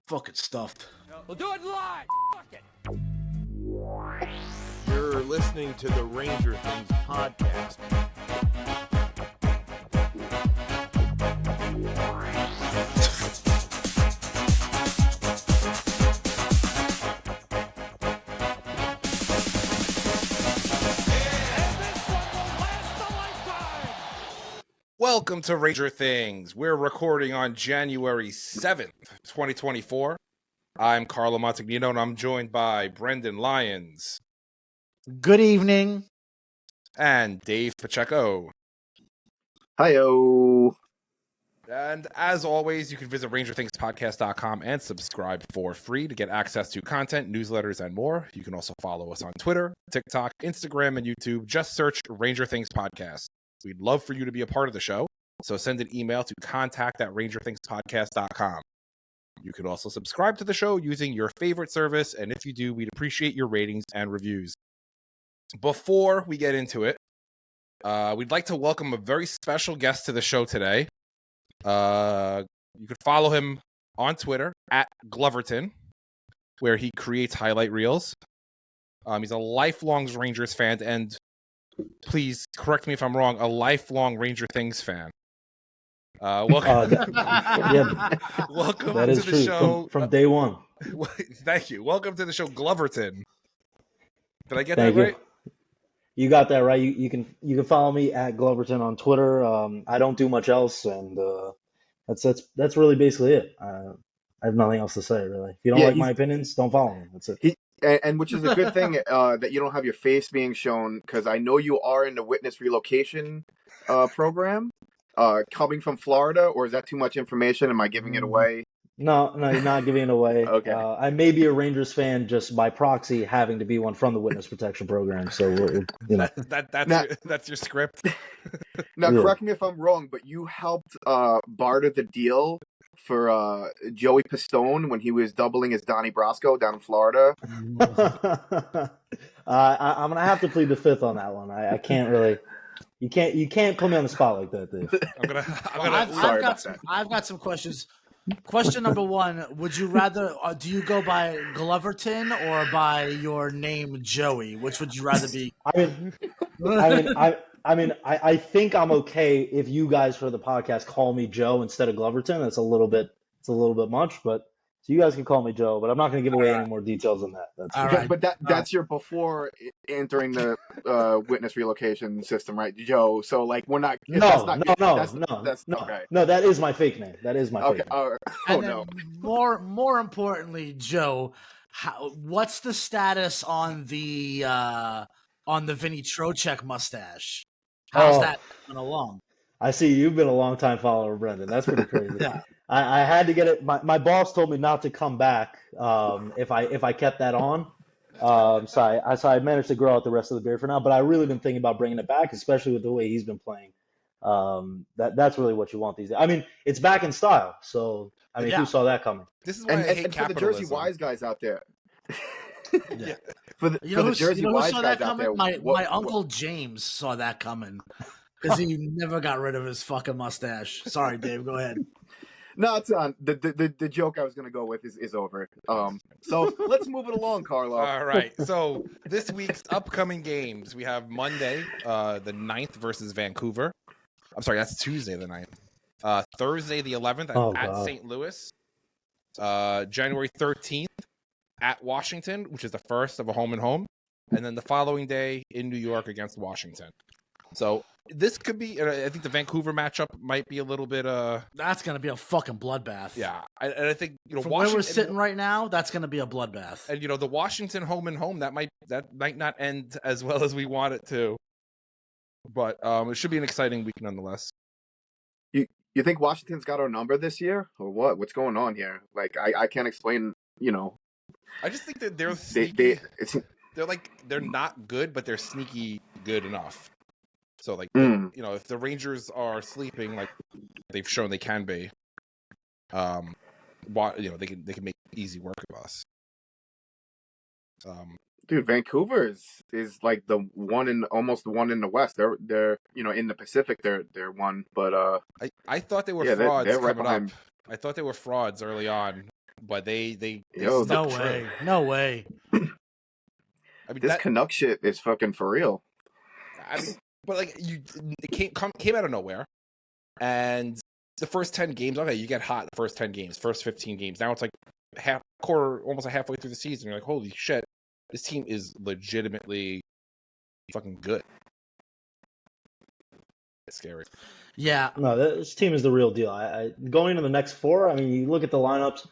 fucking stuffed. We'll do it live. Fuck it. You're listening to the Ranger Things podcast. Welcome to Ranger Things. We're recording on January 7th, 2024. I'm Carlo Montagnino, and I'm joined by Brendan Lyons. Good evening. And Dave Pacheco. Hi-yo. And as always, you can visit rangerthingspodcast.com and subscribe for free to get access to content, newsletters, and more. You can also follow us on Twitter, TikTok, Instagram, and YouTube. Just search Ranger Things Podcast. We'd love for you to be a part of the show, so send an email to contact@rangerthingspodcast.com. You can also subscribe to the show using your favorite service, and if you do, we'd appreciate your ratings and reviews. Before we get into it, we'd like to welcome a very special guest to the show today. You can follow him on Twitter at Gloverton, where he creates highlight reels. He's a lifelong Rangers fan, and please correct me if I'm wrong, a lifelong Ranger Things fan. Welcome, welcome that to is the true. show. From day one. Thank you. Welcome to the show, Gloverton. Did I get Thank that you. right? You got that right. You can follow me at Gloverton on Twitter. I don't do much else, and that's really basically it. I have nothing else to say, really. If you don't like my opinions, don't follow me. That's it. And which is a good thing that you don't have your face being shown, because I know you are in the witness relocation program coming from Florida, or is that too much information? Am I giving it away? No, you're not giving it away. Okay. I may be a Rangers fan just by proxy, having to be one from the witness protection program. So, you know. That's your script. Now, correct me if I'm wrong, but you helped barter the deal for Joey Pistone when he was doubling as Donnie Brasco down in Florida. I'm gonna have to plead the fifth on that one. I can't really. You can't put me on the spot like that, Dave. I've got some questions. Question number one: would you rather? Do you go by Gloverton or by your name Joey? Which would you rather be? I think I'm okay if you guys for the podcast call me Joe instead of Gloverton. It's a little bit much, but so you guys can call me Joe. But I'm not going to give away any more details than that. That's all right. But that's your before entering the witness relocation system, right, Joe? So like we're not. No. Okay. No, that is my fake name. That is my fake name. And then more importantly, Joe, what's the status on the Vinny Trocheck mustache? How's that coming along? I see you've been a long time follower, Brendan. That's pretty crazy. Yeah. I had to get it. My boss told me not to come back if I kept that on. So I managed to grow out the rest of the beard for now. But I really been thinking about bringing it back, especially with the way he's been playing. That's really what you want these days. I mean, it's back in style. So I mean, who saw that coming? This is why I hate and for the Jersey Wise guys out there. Yeah. For the Jersey Wise saw guys that out there, coming? My uncle James saw that coming because he never got rid of his fucking mustache. Sorry, Dave. Go ahead. No, it's on. The joke I was going to go with is over. So let's move it along, Carlo. All right. So this week's upcoming games, we have Monday, the 9th versus Vancouver. I'm sorry, that's Tuesday the 9th. Thursday the 11th at St. Louis. January 13th at Washington, which is the first of a home and home. And then the following day in New York against Washington. So this could be, I think the Vancouver matchup might be a little bit. That's going to be a fucking bloodbath. Yeah. And I think, from where we're sitting right now, that's going to be a bloodbath. And, the Washington home and home, that might not end as well as we want it to. But it should be an exciting week nonetheless. You think Washington's got our number this year, or what? What's going on here? Like, I can't explain. I just think that they're sneaky. They're not good, but they're sneaky good enough. So if the Rangers are sleeping like they've shown they can be, they can make easy work of us. Dude, Vancouver is like almost the one in the West. They're in the Pacific they're one, but I thought they were frauds they're right coming behind. up. I thought they were frauds early on. but they Yo, stuck No true. way. No way. I mean, this Canuck shit is fucking for real. but like it came out of nowhere, and the first 10 games, okay, you get hot the first 10 games, first 15 games. Now it's like almost halfway through the season. You're like, holy shit, this team is legitimately fucking good. It's scary. Yeah. No, this team is the real deal. Going into the next four, I mean, you look at the lineups.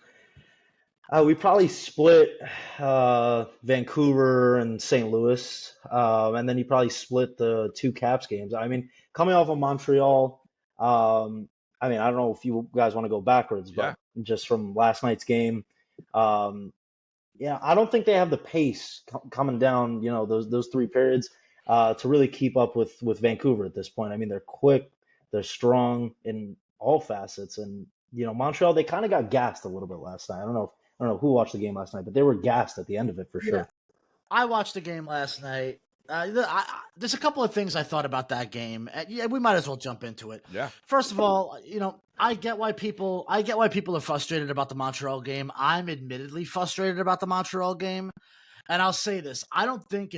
We probably split Vancouver and St. Louis, and then you probably split the two Caps games. I mean, coming off of Montreal, I mean, I don't know if you guys want to go backwards, but just from last night's game, yeah, I don't think they have the pace coming down, those three periods to really keep up with Vancouver at this point. I mean, they're quick, they're strong in all facets, and Montreal, they kind of got gassed a little bit last night. I don't know who watched the game last night, but they were gassed at the end of it for sure. I watched the game last night. There's a couple of things I thought about that game. Yeah, we might as well jump into it. Yeah. First of all, I get why people are frustrated about the Montreal game. I'm admittedly frustrated about the Montreal game, and I'll say this: I don't think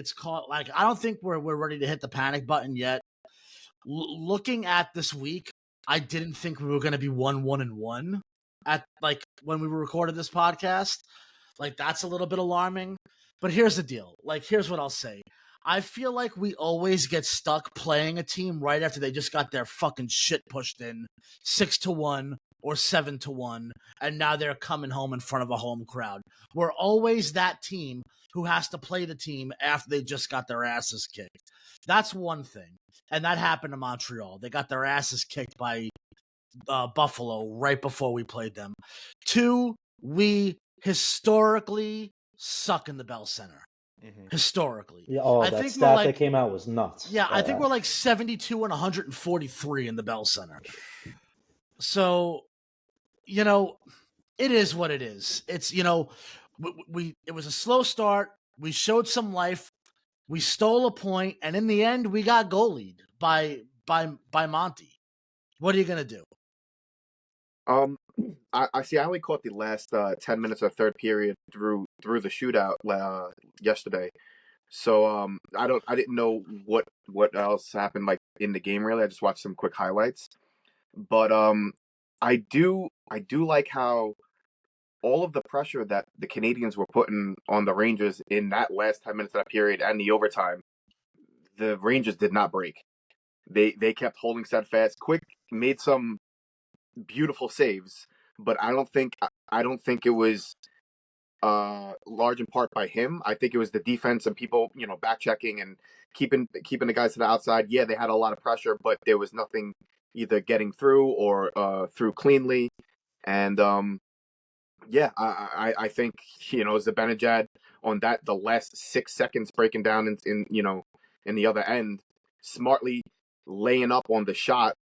we're ready to hit the panic button yet. Looking at this week, I didn't think we were going to be 1-1-1 at when we recorded this podcast. That's a little bit alarming. But here's the deal. Here's what I'll say. I feel like we always get stuck playing a team right after they just got their fucking shit pushed in 6-1 or 7-1, and now they're coming home in front of a home crowd. We're always that team who has to play the team after they just got their asses kicked. That's one thing. And that happened to Montreal. They got their asses kicked by Buffalo right before we played them. 2, we historically suck in the Bell Center. Mm-hmm. Historically. Yeah, that stat that came out was nuts. Yeah, I think we're 72 and 143 in the Bell Center. So, it is what it is. It's, it was a slow start. We showed some life. We stole a point, and in the end, we got goalied by Monty. What are you gonna do? I see. I only caught the last 10 minutes of third period through the shootout yesterday, so I didn't know what else happened in the game really. I just watched some quick highlights, but I do like how all of the pressure that the Canadians were putting on the Rangers in that last 10 minutes of that period and the overtime, the Rangers did not break. They kept holding steadfast. Quick made some beautiful saves, but I don't think it was large in part by him. I think it was the defense and people, back checking and keeping the guys to the outside. Yeah, they had a lot of pressure, but there was nothing either getting through or through cleanly. And yeah, I think Zibanejad on the last 6 seconds breaking down in the other end, smartly laying up on the shot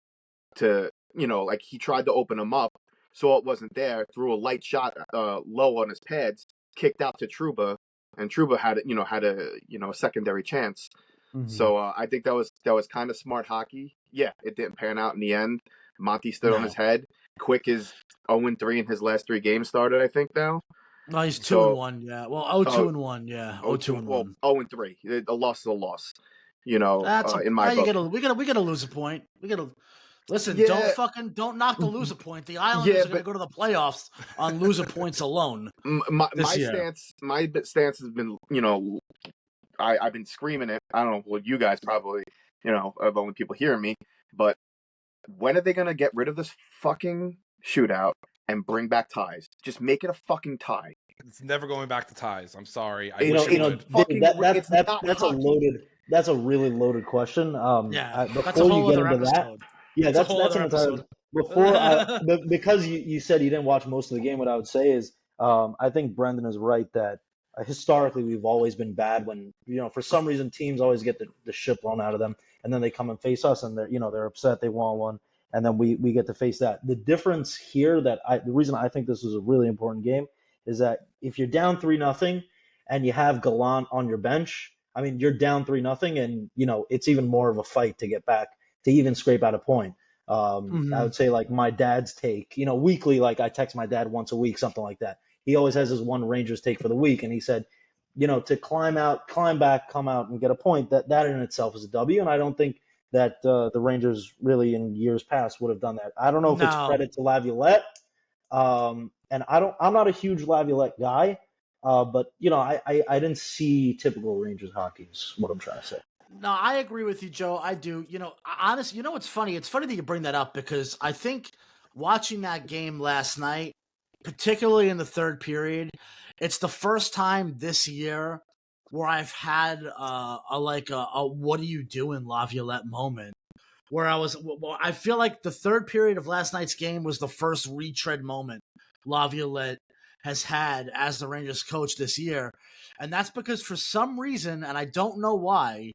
to he tried to open him up, saw it wasn't there, threw a light shot low on his pads, kicked out to Trouba, and Trouba had a secondary chance. Mm-hmm. So I think that was kind of smart hockey. Yeah, it didn't pan out in the end. Monty stood on his head. Quick is 0-3 in his last 3 games started, I think now. No, he's 2-1. Yeah, well, 0-2-1. Yeah, 0-2-1. Well, 0-3. A loss is a loss. In my book. We gotta lose a point. We gotta listen. Yeah. Don't knock the loser point. The Islanders are gonna go to the playoffs on loser points alone. My stance has been, I've been screaming it. I don't know. Well, you guys probably, of only people hearing me. But when are they gonna get rid of this fucking shootout and bring back ties? Just make it a fucking tie. It's never going back to ties. I'm sorry. That's a really loaded question. That's a whole other episode. That's an entire. Because you said you didn't watch most of the game. What I would say is, I think Brendan is right that historically we've always been bad when for some reason teams always get the shit blown out of them, and then they come and face us, and they're upset they won one, and then we get to face that. The difference here the reason I think this was a really important game is that if you're down 3-0 and you have Gallant on your bench, I mean, you're down 3-0, and it's even more of a fight to get back to even scrape out a point. I would say my dad's take, weekly, I text my dad once a week, something like that. he always has his one Rangers take for the week, and he said, to climb back, come out, and get a point, that in itself is a W, and I don't think that the Rangers really in years past would have done that. I don't know if it's credit to Laviolette, and I'm not a huge Laviolette guy, but I didn't see typical Rangers hockey is what I'm trying to say. No, I agree with you, Joe. I do. Honestly, what's funny? It's funny that you bring that up because I think watching that game last night, particularly in the third period, it's the first time this year where I've had a what are you doing, Laviolette moment. Where I feel like the third period of last night's game was the first retread moment Laviolette has had as the Rangers coach this year. And that's because for some reason, and I don't know why,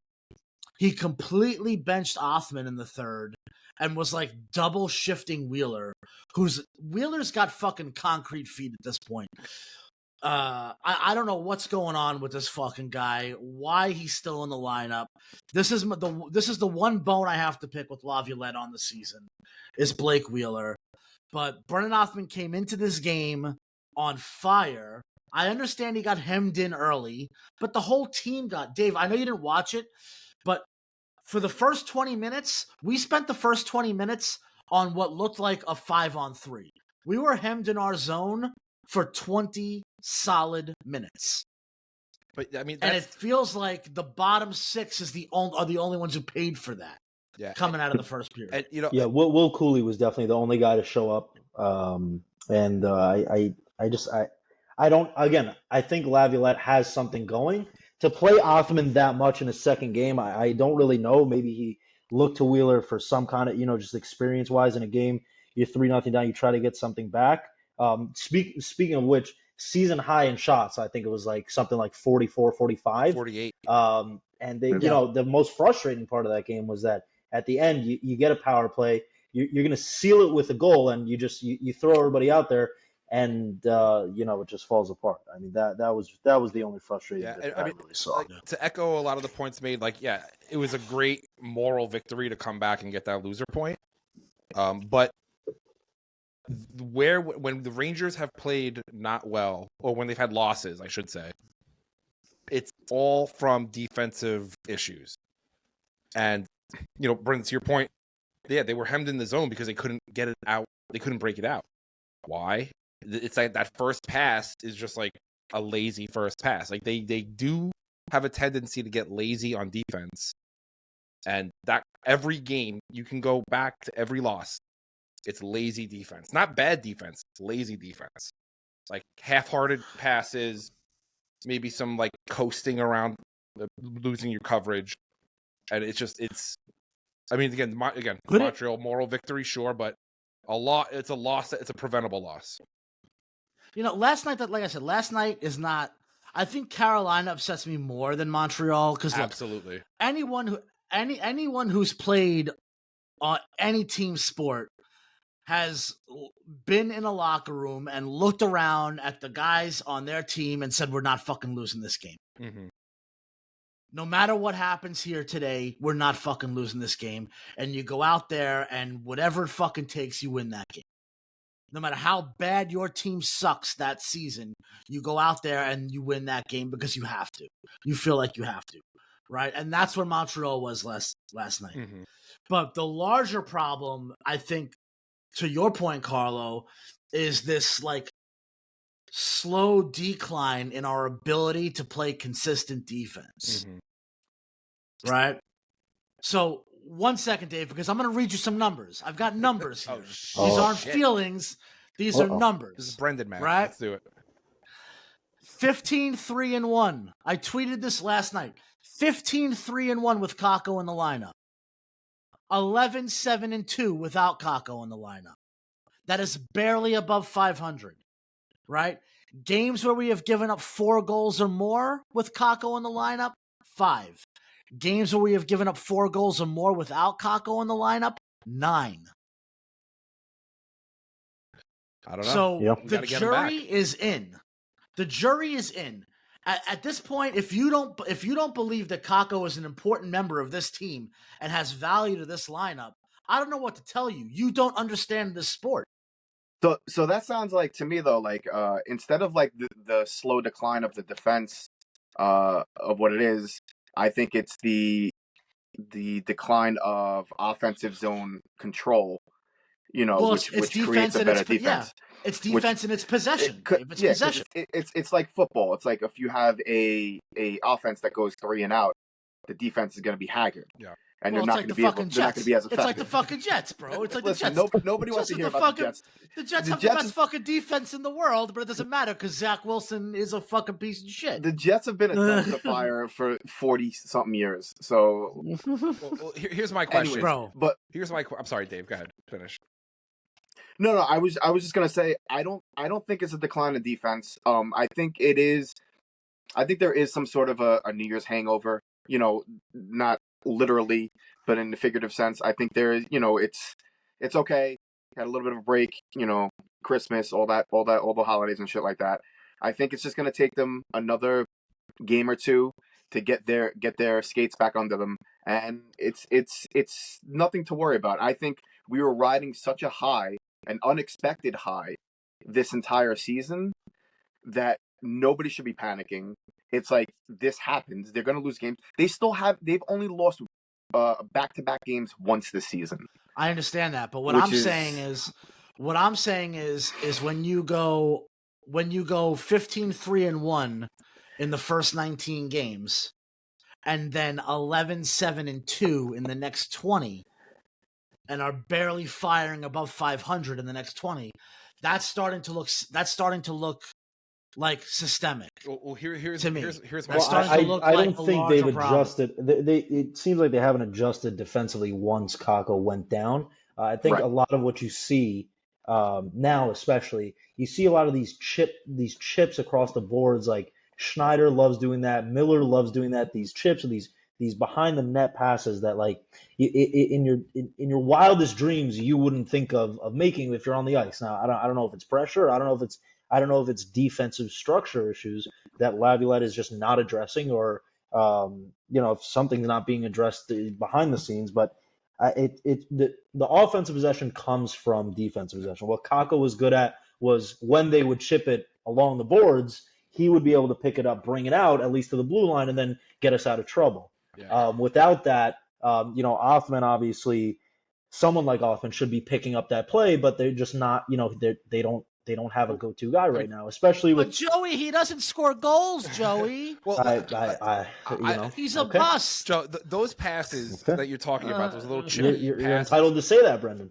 he completely benched Othman in the third and was like double shifting Wheeler, Wheeler's got fucking concrete feet at this point. I don't know what's going on with this fucking guy, why he's still in the lineup. This is the one bone I have to pick with Laviolette on the season is Blake Wheeler. But Brennan Othman came into this game on fire. I understand he got hemmed in early, but the whole team got, Dave, I know you didn't watch it, but for the first 20 minutes, we spent the first 20 minutes on what looked like a 5-on-3. We were hemmed in our zone for 20 solid minutes. But I mean, and it feels like the bottom six are the only ones who paid for that. Yeah, coming out of the first period. And, Will Cooley was definitely the only guy to show up. I think Laviolette has something going. To play Othman that much in his second game, I don't really know. Maybe he looked to Wheeler for some kind of, just experience-wise in a game. You're 3-0 down, you try to get something back. Speaking of which, season high in shots, I think it was like something like 44, 45. 48. And they, the most frustrating part of that game was that at the end, you get a power play, you're going to seal it with a goal, and you throw everybody out there, and it just falls apart. I mean, that was the only frustrating bit I really saw. To echo a lot of the points made, it was a great moral victory to come back and get that loser point. But when the Rangers have played not well, or when they've had losses, I should say, it's all from defensive issues. And Brendan, to your point, they were hemmed in the zone because they couldn't get it out. They couldn't break it out. Why? It's like that first pass is just like a lazy first pass. Like they do have a tendency to get lazy on defense. And that every game, you can go back to every loss. It's lazy defense. Not bad defense. It's lazy defense. Like half-hearted passes, maybe some like coasting around, losing your coverage. And it's Montreal moral victory, sure, but it's a loss. It's a preventable loss. Last night is not. I think Carolina upsets me more than Montreal because absolutely anyone who's played on any team sport has been in a locker room and looked around at the guys on their team and said, "We're not fucking losing this game." Mm-hmm. No matter what happens here today, we're not fucking losing this game. And you go out there and whatever it fucking takes, you win that game. No matter how bad your team sucks that season, you go out there and you win that game because you have to. You feel like you have to, right? And that's what Montreal was last night. Mm-hmm. But the larger problem, I think, to your point, Carlo, is this like slow decline in our ability to play consistent defense. Mm-hmm. Right? So, 1 second, Dave, because I'm going to read you some numbers. I've got numbers here. These aren't feelings. These are numbers. This is Brendan, man. Right? Let's do it. 15-3-1. I tweeted this last night. 15-3-1 with Kakko in the lineup. 11-7-2 without Kakko in the lineup. That is barely above 500. Right? Games where we have given up 4 goals or more with Kakko in the lineup, 5. Games where we have given up 4 goals or more without Kakko in the lineup, 9. I don't know. So the jury is in. The jury is in. At this point, if you don't believe that Kakko is an important member of this team and has value to this lineup, I don't know what to tell you. You don't understand this sport. So that sounds like to me though, like instead of like the slow decline of the defense of what it is, I think it's the decline of offensive zone control. Well, Which it's creates defense a and better defense. it's defense and it's possession. Dave. It's Because possession. it's like football. It's like if you have a offense that goes 3 and out, the defense is going to be haggard. Yeah. And Well, they're not it's like going the to be fucking able. They're not Jets. going to be as effective. It's like the fucking Jets, bro. It's like Listen, the Jets. nobody wants to Jets hear are the about the fucking- Jets. The Jets The have Jets the best fucking defense in the world, but it doesn't matter because Zach Wilson is a fucking piece of shit. The Jets have been a dumpster fire for 40-something years. So, Well, here's my question, anyways, Bro. But I'm sorry, Dave. Go ahead. Finish. no, I was just gonna say I don't think it's a decline in defense. I think it is. I think there is some sort of a New Year's hangover. Not literally, but in the figurative sense. I think there is. It's okay. Had a little bit of a break. Christmas, all the holidays and shit like that. I think it's just gonna take them another game or two to get their skates back under them, and it's nothing to worry about. I think we were riding such a high, an unexpected high, this entire season that nobody should be panicking. It's like this happens. They're going to lose games. They've only lost back-to-back games once this season. I understand that, but what Which I'm saying is when you go 15-3-1 in the first 19 games and then 11-7-2 in the next 20 and are barely firing above 500 in the next 20, that's starting to look like systemic. Well, here's To me. here's my It's Well, starting I, to look I like don't a think they've larger problem. adjusted. It seems like they haven't adjusted defensively once Kakko went down. I think Right. a lot of what you see now, especially, you see a lot of these chips across the boards. Like Schneider loves doing that. Miller loves doing that. These chips or these behind the net passes that like in your wildest dreams you wouldn't think of making if you're on the ice. Now I don't know if it's pressure. I don't know if it's defensive structure issues that Laviolette is just not addressing, or if something's not being addressed behind the scenes. But the offensive possession comes from defensive possession. What Kakko was good at was when they would chip it along the boards, he would be able to pick it up, bring it out at least to the blue line, and then get us out of trouble. Yeah. Without that, Offman, obviously, someone like Offman should be picking up that play, but they're just not. They don't have a go-to guy right now, especially But with. Joey, he doesn't score goals, Joey. Well, He's a okay. bust. Joe, those passes Okay. that you're talking about, those little chippy You're passes, entitled to say that, Brendan.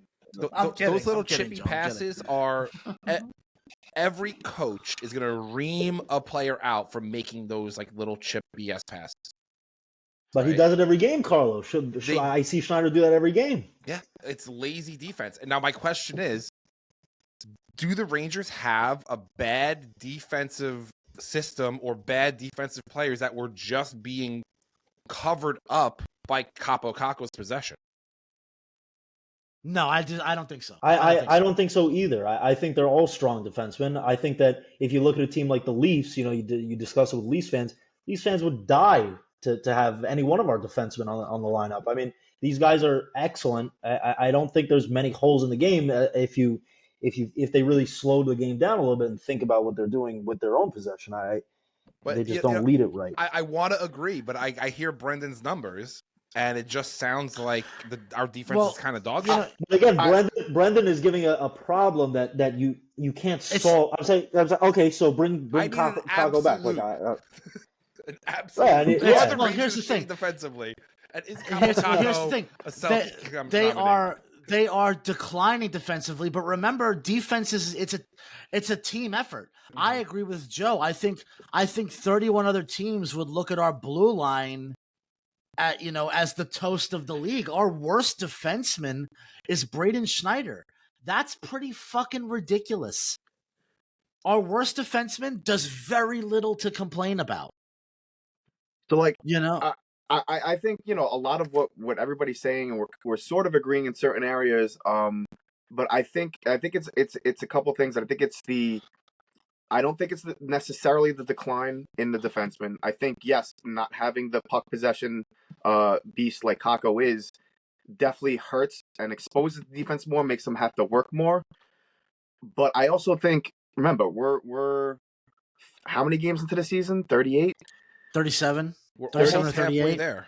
I'm kidding. those little I'm kidding, chippy Joe. I'm kidding. passes are. Every coach is gonna ream a player out from making those like little chip BS passes. But he Right. does it every game, Carlo. I see Schneider do that every game. Yeah, it's lazy defense. And now my question is, do the Rangers have a bad defensive system or bad defensive players that were just being covered up by Kaapo Kakko's possession? No, I don't think so. I don't think so either. I think they're all strong defensemen. I think that if you look at a team like the Leafs, you discuss it with Leafs fans would die to have any one of our defensemen on the lineup. I mean, these guys are excellent. I don't think there's many holes in the game if they really slow the game down a little bit and think about what they're doing with their own possession. They just don't lead it right. I want to agree, but I hear Brendan's numbers, and it just sounds like our defense is kind of dog shit. But again, Brendan is giving a problem that you can't solve. I'm saying, okay, so bring Kakko back. An absolute. Yeah, well, here's the thing. Defensively, and is Here's the thing. a Celtic They are declining defensively, but remember, defense it's a team effort. Mm-hmm. I agree with Joe. I think 31 other teams would look at our blue line as the toast of the league. Our worst defenseman is Braden Schneider. That's pretty fucking ridiculous. Our worst defenseman does very little to complain about. So like I think a lot of what everybody's saying, and we're sort of agreeing in certain areas. But I think it's a couple things. I don't think it's necessarily the decline in the defenseman. I think yes, not having the puck possession beast like Kakko is definitely hurts and exposes the defense more, makes them have to work more. But I also think, remember, we're how many games into the season? 38? 37. We're 37 almost or halfway 38. there.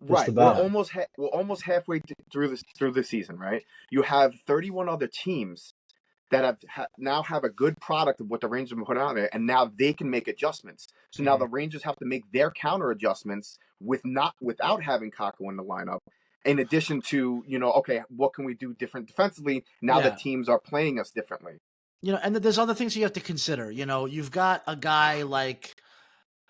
Right. about. We're almost halfway through the season, right? You have 31 other teams that now have a good product of what the Rangers have put out there, and now they can make adjustments. So now the Rangers have to make their counter adjustments without having Kakko in the lineup. In addition to, okay, what can we do different defensively now that teams are playing us differently? And there's other things you have to consider. You've got a guy like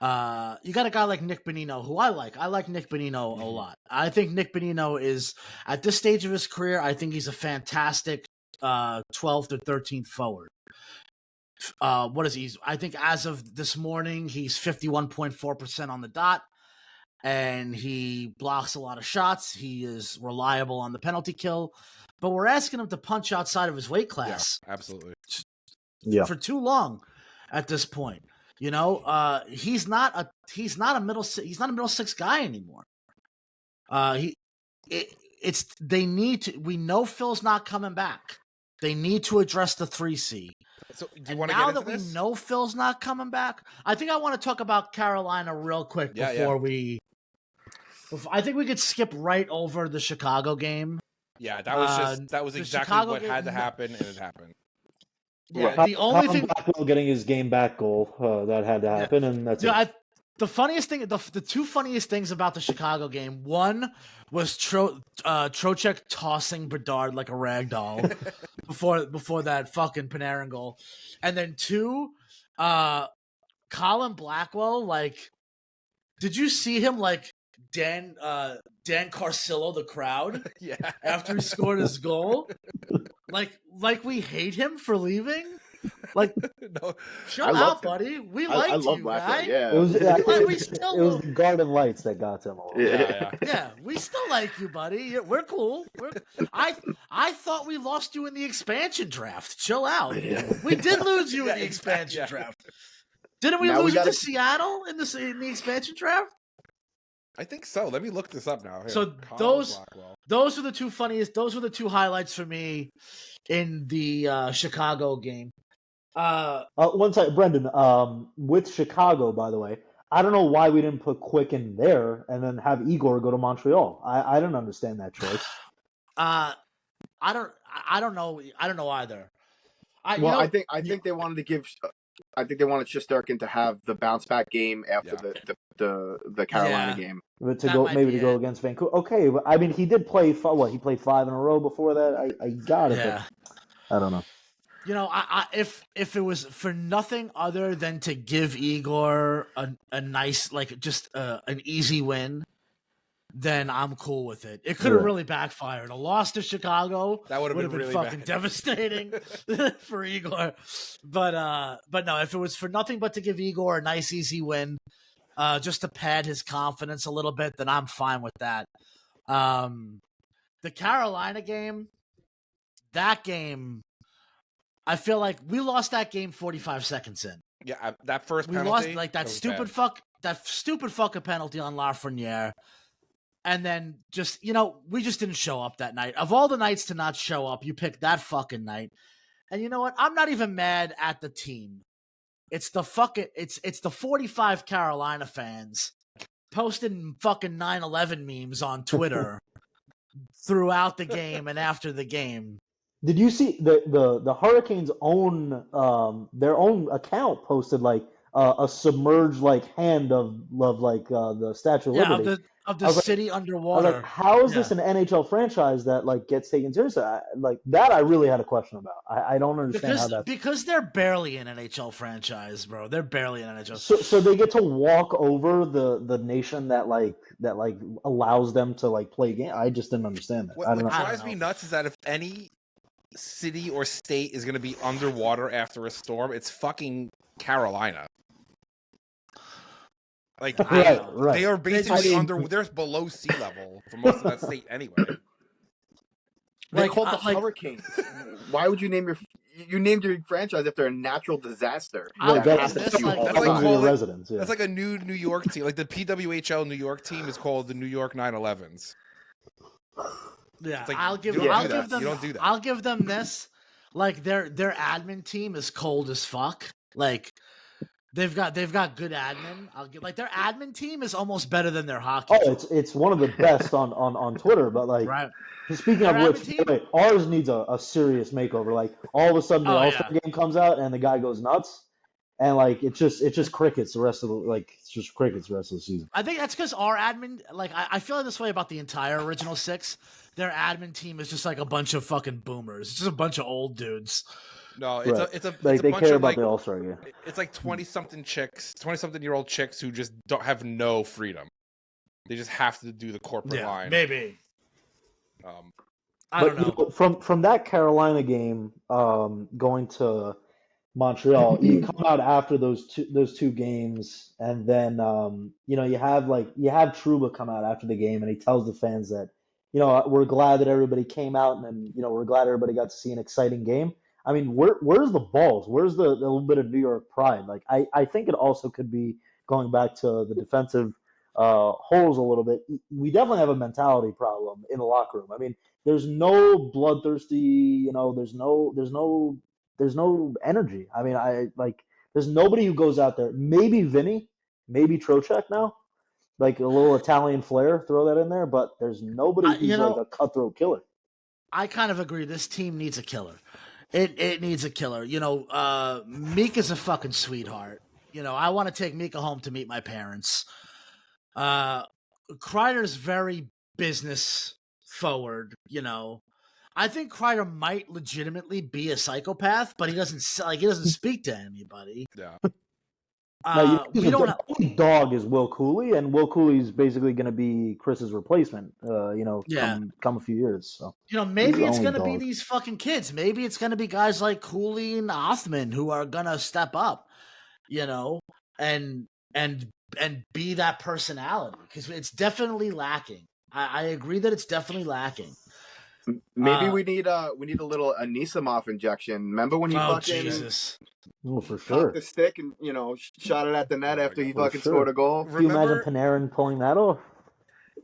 Nick Bonino, who I like. I like Nick Bonino a lot. I think Nick Bonino is, at this stage of his career, I think he's a fantastic 12th to 13th forward. What is he? I think as of this morning, he's 51.4% on the dot, and he blocks a lot of shots. He is reliable on the penalty kill, but we're asking him to punch outside of his weight class. Yeah, absolutely. For too long at this point. He's not a middle six guy anymore. We know Phil's not coming back. They need to address the 3C. So do you and want to now get into that this? we know Phil's not coming back, I think I want to talk about Carolina real quick I think we could skip right over the Chicago game. Yeah, that was exactly Chicago what game, had to happen, and it happened. Yeah, the only thing Blackwell getting his game back goal that had to happen, and that's it. The funniest thing, the two funniest things about the Chicago game, one was Trocheck tossing Bedard like a rag doll before that fucking Panarin goal, and then two, Colin Blackwell, like, did you see him like Dan Carcillo the crowd after he scored his goal? Like we hate him for leaving. Like, no, chill out, buddy. We liked I love you, Blackwell, guy. yeah. It was the Garden Lights that got to him a little. Yeah, we still like you, buddy. We're cool. I thought we lost you in the expansion draft. Chill out. We did lose you in the expansion draft. Didn't we lose to Seattle in the expansion draft? I think so. Let me look this up now. Here. So those are the two funniest. Those were the two highlights for me in the Chicago game. One second, Brendan. With Chicago, by the way, I don't know why we didn't put Quick in there and then have Igor go to Montreal. I don't understand that choice. I don't know. I don't know either. I think they wanted to give. I think they wanted Shesterkin to have the bounce back game after the Carolina game. To go against Vancouver. Okay, but I mean, he did play. He played 5 in a row before that. I got it. Yeah. But I don't know. If it was for nothing other than to give Igor a nice, an easy win, then I'm cool with it. It could have really backfired. A loss to Chicago that would have been really fucking bad. devastating for Igor. But no, if it was for nothing but to give Igor a nice easy win, just to pad his confidence a little bit, then I'm fine with that. The Carolina game, I feel like we lost that game 45 seconds in. Yeah, that first penalty. We lost that stupid fucking penalty on Lafreniere. And then we just didn't show up that night. Of all the nights to not show up, you picked that fucking night. And you know what? I'm not even mad at the team. It's the 45 Carolina fans posting fucking 9/11 memes on Twitter throughout the game and after the game. Did you see the Hurricanes' own their own account posted a submerged hand of the Statue of Liberty? Of the city underwater. How is this an NHL franchise that gets taken seriously? That I really had a question about. I don't understand how that. Because they're barely an NHL franchise, bro. They're barely an NHL. So they get to walk over the nation that allows them to play game. I just didn't understand that. What drives me nuts is that if any city or state is going to be underwater after a storm, it's fucking Carolina. Right. They are basically they're below sea level for most of that state anyway. They're called the Hurricanes. Why would you name you named your franchise after a natural disaster? That's like a new New York team. Like the PWHL New York team is called the New York 911s. Yeah, like, I'll give them. You don't do that. I'll give them this. like their admin team is cold as fuck. Like they've got good admin. Like their admin team is almost better than their hockey. Oh, it's one of the best on Twitter. But like, right. speaking Their of which, admin team- wait, ours needs a serious makeover. Like all of a sudden the All-Star game comes out and the guy goes nuts, and like it's just crickets the rest of the season. I think that's because our admin, like I feel this way about the entire original six. Their admin team is just like a bunch of fucking boomers. It's just a bunch of old dudes. No, Right. it's a Like they bunch care of about like the All-Star game. it's like 20-something-year-old chicks who just don't have no freedom. They just have to do the corporate line. Maybe. I But don't know. From that Carolina game, going to Montreal, you come out after those two games, and then you have Trouba come out after the game, and he tells the fans that we're glad that everybody came out, and we're glad everybody got to see an exciting game. I mean, where's the balls? Where's the little bit of New York pride? Like I think it also could be going back to the defensive holes a little bit. We definitely have a mentality problem in the locker room. I mean, there's no bloodthirsty, there's no energy. I mean, there's nobody who goes out there. Maybe Vinny, maybe Trocheck now, like a little Italian flair, throw that in there. But there's nobody who's like a cutthroat killer. I kind of agree. This team needs a killer. It needs a killer. Mika's a fucking sweetheart. I want to take Mika home to meet my parents. Kreider's very business forward. I think Kreider might legitimately be a psychopath, but he doesn't speak to anybody. Yeah. The only dog is Will Cooley, and Will Cooley's basically going to be Chris's replacement. Come a few years. So maybe it's going to be these fucking kids. Maybe it's going to be guys like Cooley and Othman who are going to step up, and be that personality, because it's definitely lacking. I agree that it's definitely lacking. Maybe we need a little Anisimov injection. Remember when he fucking Jesus. Oh, for sure. cocked the stick and shot it at the net after he fucking scored a goal? Can you imagine Panarin pulling that off?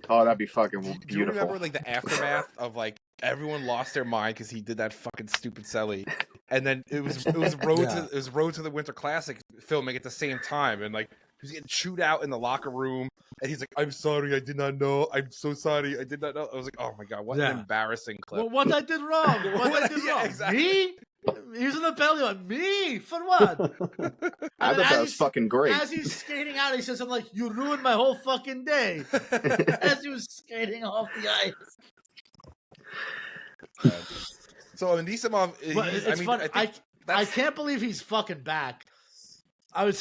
Oh, that'd be fucking beautiful. Do you remember like the aftermath of like everyone lost their mind because he did that fucking stupid celly, and then it was road to the Winter Classic filming at the same time, and like he was getting chewed out in the locker room, and he's like, "I'm sorry, I did not know. I'm so sorry, I did not know." I was like, "Oh my god, what an embarrassing clip!" Well, what I did wrong? What I did wrong? Exactly. Me? He was in the penalty line. Me? For what? I thought that was fucking great. As he's skating out, he says, "I'm like, you ruined my whole fucking day." As he was skating off the ice. So Anisimov, it's funny. I can't believe he's fucking back. I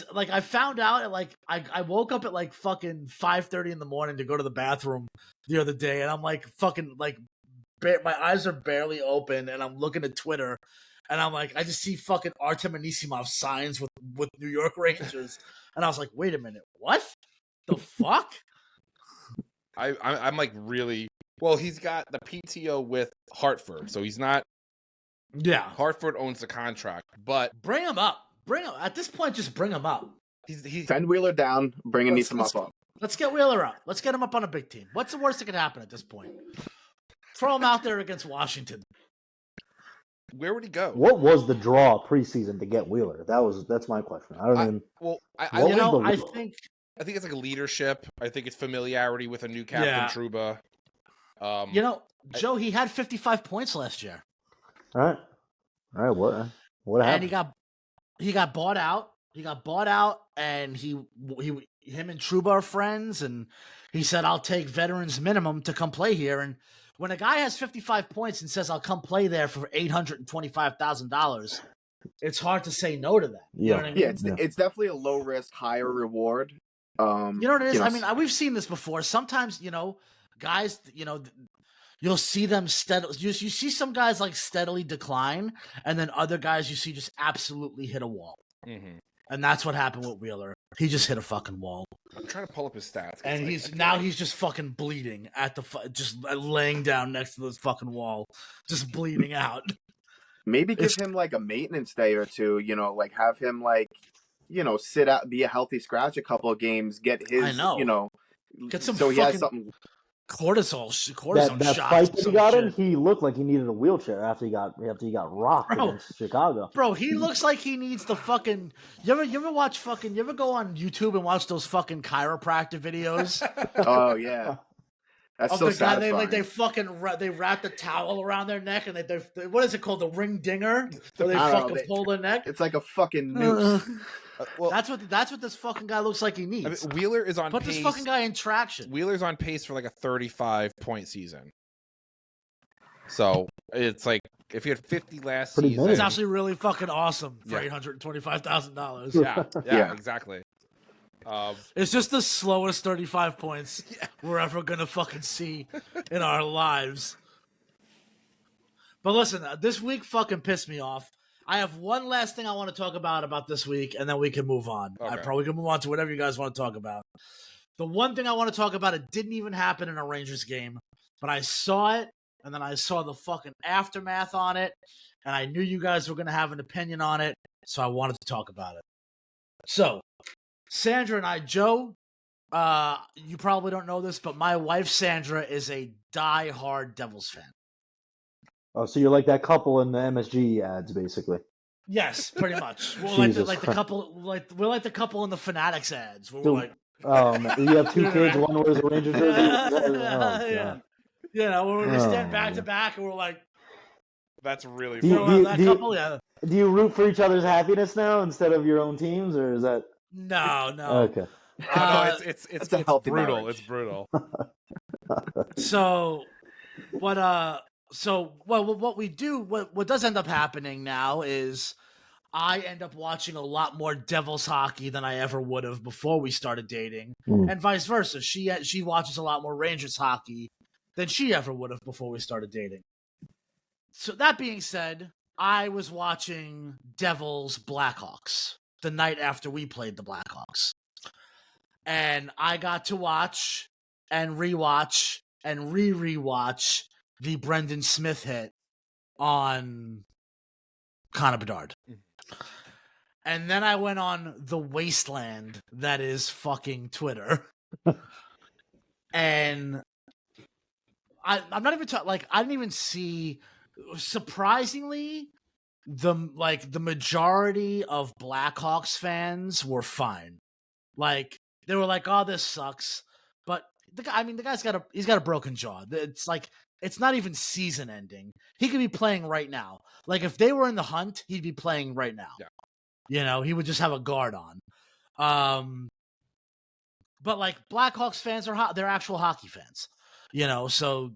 found out at I woke up at like fucking 5:30 in the morning to go to the bathroom the other day, and I'm like fucking like my eyes are barely open, and I'm looking at Twitter, and I'm like, I just see fucking Artem Anisimov signs with New York Rangers, and I was like, wait a minute, what the fuck? I'm like really well. He's got the PTO with Hartford, so he's not. Yeah, Hartford owns the contract, but bring him up. Bring him at this point. Just bring him up. He's send Wheeler down. Bring Anisimov up. Let's get Wheeler up. Let's get him up on a big team. What's the worst that could happen at this point? Throw him out there against Washington. Where would he go? What was the draw preseason to get Wheeler? That's my question. I don't even. I think it's like leadership. I think it's familiarity with a new captain, Trouba. Joe, he had 55 points last year. All right. What happened? And he got bought out. He got bought out, and him and Trouba are friends, and he said, "I'll take veterans minimum to come play here." And when a guy has 55 points and says, "I'll come play there for $825,000," it's hard to say no to that. You know what I mean? Yeah, it's definitely a low risk, higher reward. You know what it is? I mean, we've seen this before. Sometimes, guys, you'll see them steadily. You see some guys like steadily decline, and then other guys you see just absolutely hit a wall. Mm-hmm. And that's what happened with Wheeler. He just hit a fucking wall. I'm trying to pull up his stats, and he's just fucking bleeding at just laying down next to this fucking wall, just bleeding out. Maybe give him like a maintenance day or two. Like have him sit out, be a healthy scratch a couple of games, get his. Get some. So he has something. cortisone that shots. fight or that he some got shit. in, he looked like he needed a wheelchair after he got rocked against Chicago. Bro, he looks like he needs the fucking. You ever watch fucking? You ever go on YouTube and watch those fucking chiropractor videos? Oh yeah, that's Of so the guy, satisfying. they wrap the towel around their neck and they what is it called, the ring dinger? Where they I don't know, fucking pull their neck. It's like a fucking noose. Well, That's what this fucking guy looks like he I mean, needs. Wheeler is on Put pace. this fucking guy in traction. Wheeler's on pace for like a 35-point season. So it's like if he had 50 last Pretty season, It's actually really fucking awesome for Yeah. $825,000. yeah, Yeah. exactly. It's just the slowest 35 points we're ever gonna fucking see in our lives. But listen, this week fucking pissed me off. I have one last thing I want to talk about this week, and then we can move on. I Okay. probably can move on to whatever you guys want to talk about. The one thing I want to talk about, it didn't even happen in a Rangers game, but I saw it, and then I saw the fucking aftermath on it, and I knew you guys were going to have an opinion on it, so I wanted to talk about it. So, Sandra and I, Joe, you probably don't know this, but my wife, Sandra, is a die-hard Devils fan. Oh, so you're like that couple in the MSG ads, basically. Yes, pretty much. We're Jesus like the Christ. couple, we're like the couple in the Fanatics ads. Where we're Dude, like, you have two kids, one wears a Ranger jersey. yeah, when we stand back to back, and we're like, That's really Do you- funny. that couple, yeah. Do you root for each other's happiness now instead of your own teams, or is that No. okay? No, it's It's a healthy brutal. marriage. It's brutal. So, what we do, what does end up happening now is I end up watching a lot more Devils hockey than I ever would have before we started dating, and vice versa. She watches a lot more Rangers hockey than she ever would have before we started dating. So that being said, I was watching Devils Blackhawks the night after we played the Blackhawks, and I got to watch and rewatch and rewatch the Brendan Smith hit on Connor Bedard. And then I went on the wasteland that is fucking Twitter. And I'm not even talking, like, I didn't even see, surprisingly, the majority of Blackhawks fans were fine. Like, they were like, oh, this sucks. But the guy's got a broken jaw. It's like, it's not even season ending. He could be playing right now. Like, if they were in the hunt, he'd be playing right now. Yeah. You know, he would just have a guard on. But like, Blackhawks fans they're actual hockey fans. You know, so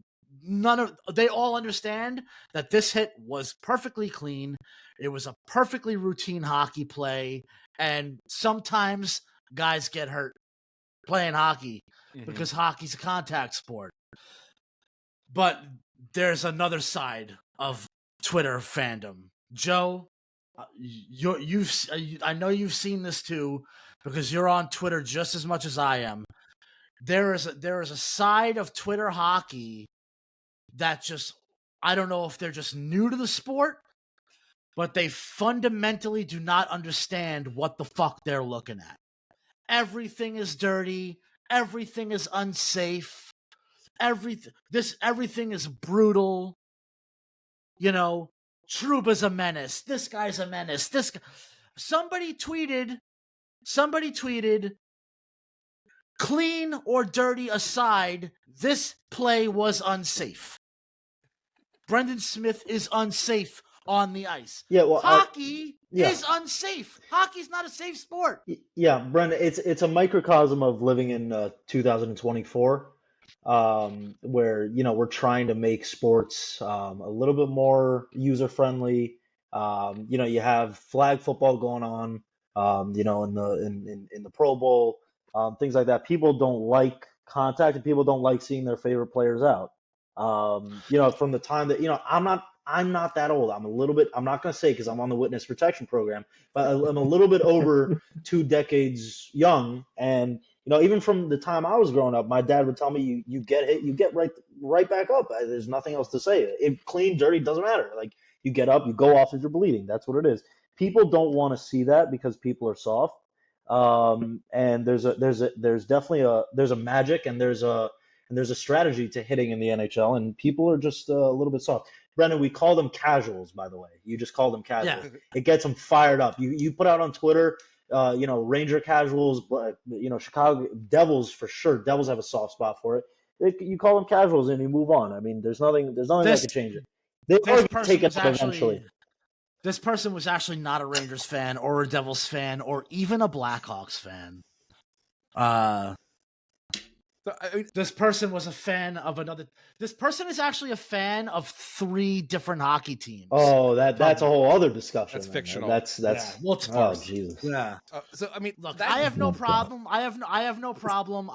they all understand that this hit was perfectly clean. It was a perfectly routine hockey play, and sometimes guys get hurt playing hockey because hockey's a contact sport. But there's another side of Twitter fandom. Joe, I know you've seen this too, because you're on Twitter just as much as I am. There is a side of Twitter hockey that just, I don't know if they're just new to the sport, but they fundamentally do not understand what the fuck they're looking at. Everything is dirty. Everything is unsafe. Everything is brutal. You know, Trouba's a menace. This guy's a menace. Somebody tweeted, clean or dirty aside, this play was unsafe. Brendan Smith is unsafe on the ice. Yeah, well, hockey is unsafe. Hockey's not a safe sport. Yeah, Brendan, it's a microcosm of living in 2024, where we're trying to make sports a little bit more user friendly. You have flag football going on, in the Pro Bowl, things like that. People don't like contact, and people don't like seeing their favorite players out. From the time that I'm not that old. I'm not going to say because I'm on the witness protection program, but I'm a little bit over 2 decades young. And, even from the time I was growing up, my dad would tell me, you get hit, you get right back up. There's nothing else to say. If clean, dirty, doesn't matter. Like, you get up, you go off if you're bleeding. That's what it is. People don't want to see that because people are soft. And there's definitely a magic, and there's a and there's a strategy to hitting in the NHL, and people are just a little bit soft. Brendan, we call them casuals, by the way. You just call them casuals. Yeah. It gets them fired up. You put out on Twitter, Ranger casuals, but Chicago Devils for sure. Devils have a soft spot for it. You call them casuals and you move on. I mean, there's nothing that could change it. They are going to take it eventually. This person was actually not a Rangers fan or a Devils fan or even a Blackhawks fan. This person was a fan of another. This person is actually a fan of 3 different hockey teams. Oh, that's a whole other discussion. That's fictional. That's multiple. Oh, Jesus. Yeah. So I mean, look, I have no problem. I have no problem.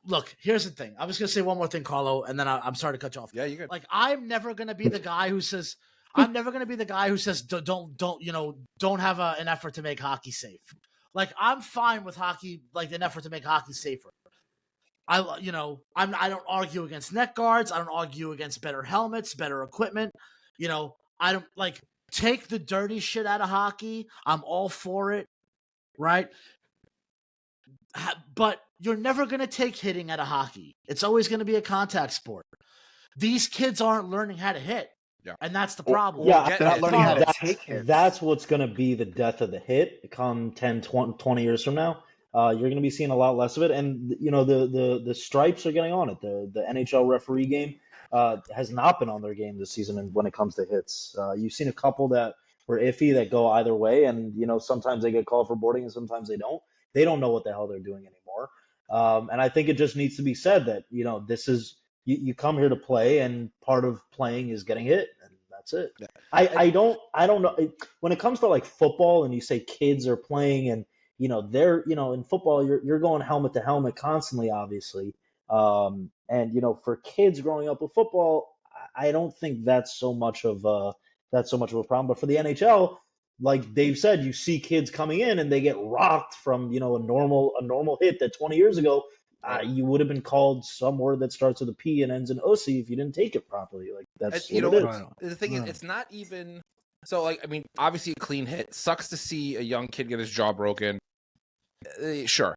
Look, here's the thing. I was gonna say one more thing, Carlo, and then I'm sorry to cut you off. Yeah, you good. Like, I'm never gonna be the guy who says. I'm never gonna be the guy who says don't have an effort to make hockey safe. Like, I'm fine with hockey, like an effort to make hockey safer. I don't argue against net guards. I don't argue against better helmets, better equipment. I don't take the dirty shit out of hockey. I'm all for it, right? But you're never going to take hitting out of hockey. It's always going to be a contact sport. These kids aren't learning how to hit. Yeah. And that's the problem. They're not learning how to take hits. That's what's going to be the death of the hit come 10, 20 years from now. You're going to be seeing a lot less of it. And, the stripes are getting on it. The NHL referee game has not been on their game this season and when it comes to hits. You've seen a couple that were iffy that go either way. And, sometimes they get called for boarding and sometimes they don't. They don't know what the hell they're doing anymore. And I think it just needs to be said that, this is you come here to play and part of playing is getting hit. And that's it. Yeah. I don't know. When it comes to like football and you say kids are playing and, they're, in football, you're going helmet to helmet constantly, obviously. And, for kids growing up with football, I don't think that's so much of a problem. But for the NHL, like Dave said, you see kids coming in and they get rocked from, a normal hit that 20 years ago, you would have been called some word that starts with a P and ends in OC if you didn't take it properly. Like that's what it is. The thing is, it's not even so. Like, I mean, obviously a clean hit sucks to see a young kid get his jaw broken. Sure,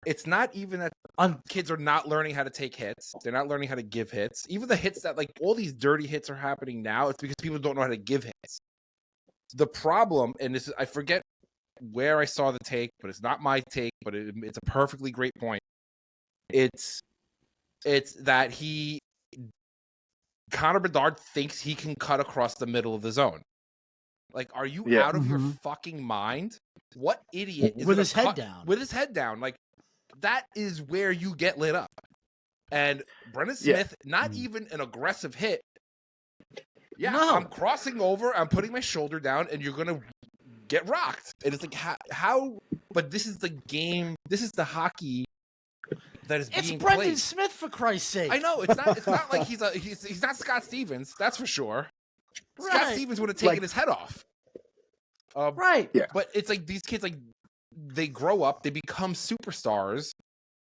it's not even that kids are not learning how to take hits. They're not learning how to give hits. Even the hits that like all these dirty hits are happening now. It's because people don't know how to give hits. The problem, and this is, I forget where I saw the take, but it's not my take, but it's a perfectly great point. It's that Connor Bedard thinks he can cut across the middle of the zone. Like, are you out of your fucking mind? What idiot is with his head down? With his head down, like that is where you get lit up. And Brendan Smith, not even an aggressive hit. Yeah, no. I'm crossing over, I'm putting my shoulder down, and you're gonna get rocked. And it's like how? But this is the game. This is the hockey that is being Brendan played. Smith, for Christ's sake. I know it's not like he's not Scott Stevens. That's for sure. Right. Scott Stevens would have taken his head off. Right. Yeah. But it's like these kids, like they grow up, they become superstars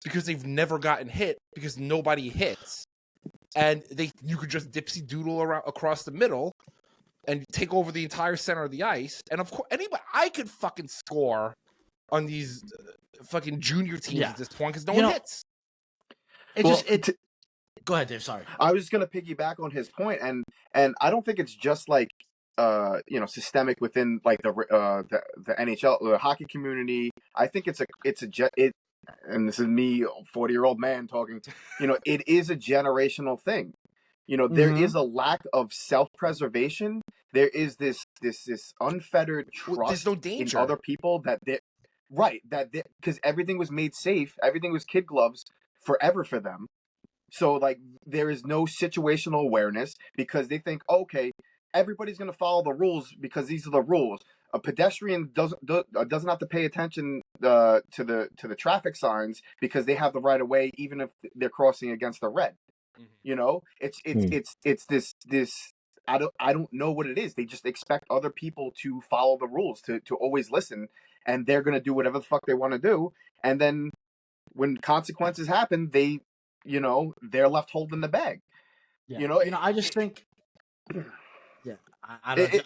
because they've never gotten hit because nobody hits, and you could just dipsy doodle around across the middle and take over the entire center of the ice. And of course, I could fucking score on these fucking junior teams at this point because no one hits. Go ahead, Dave. Sorry. I was just gonna piggyback on his point, and I don't think it's just like systemic within like the NHL, the hockey community. I think and this is me, 40-year-old man talking. It is a generational thing. There is a lack of self-preservation. There is this unfettered trust there's no danger in other people because everything was made safe. Everything was kid gloves forever for them. So, like, there is no situational awareness because they think, okay, everybody's going to follow the rules because these are the rules. A pedestrian doesn't have to pay attention to the traffic signs because they have the right of way, even if they're crossing against the red. It's this. I don't know what it is. They just expect other people to follow the rules, to always listen, and they're going to do whatever the fuck they want to do. And then when consequences happen, they're left holding the bag. Yeah. I just think. Yeah, I agree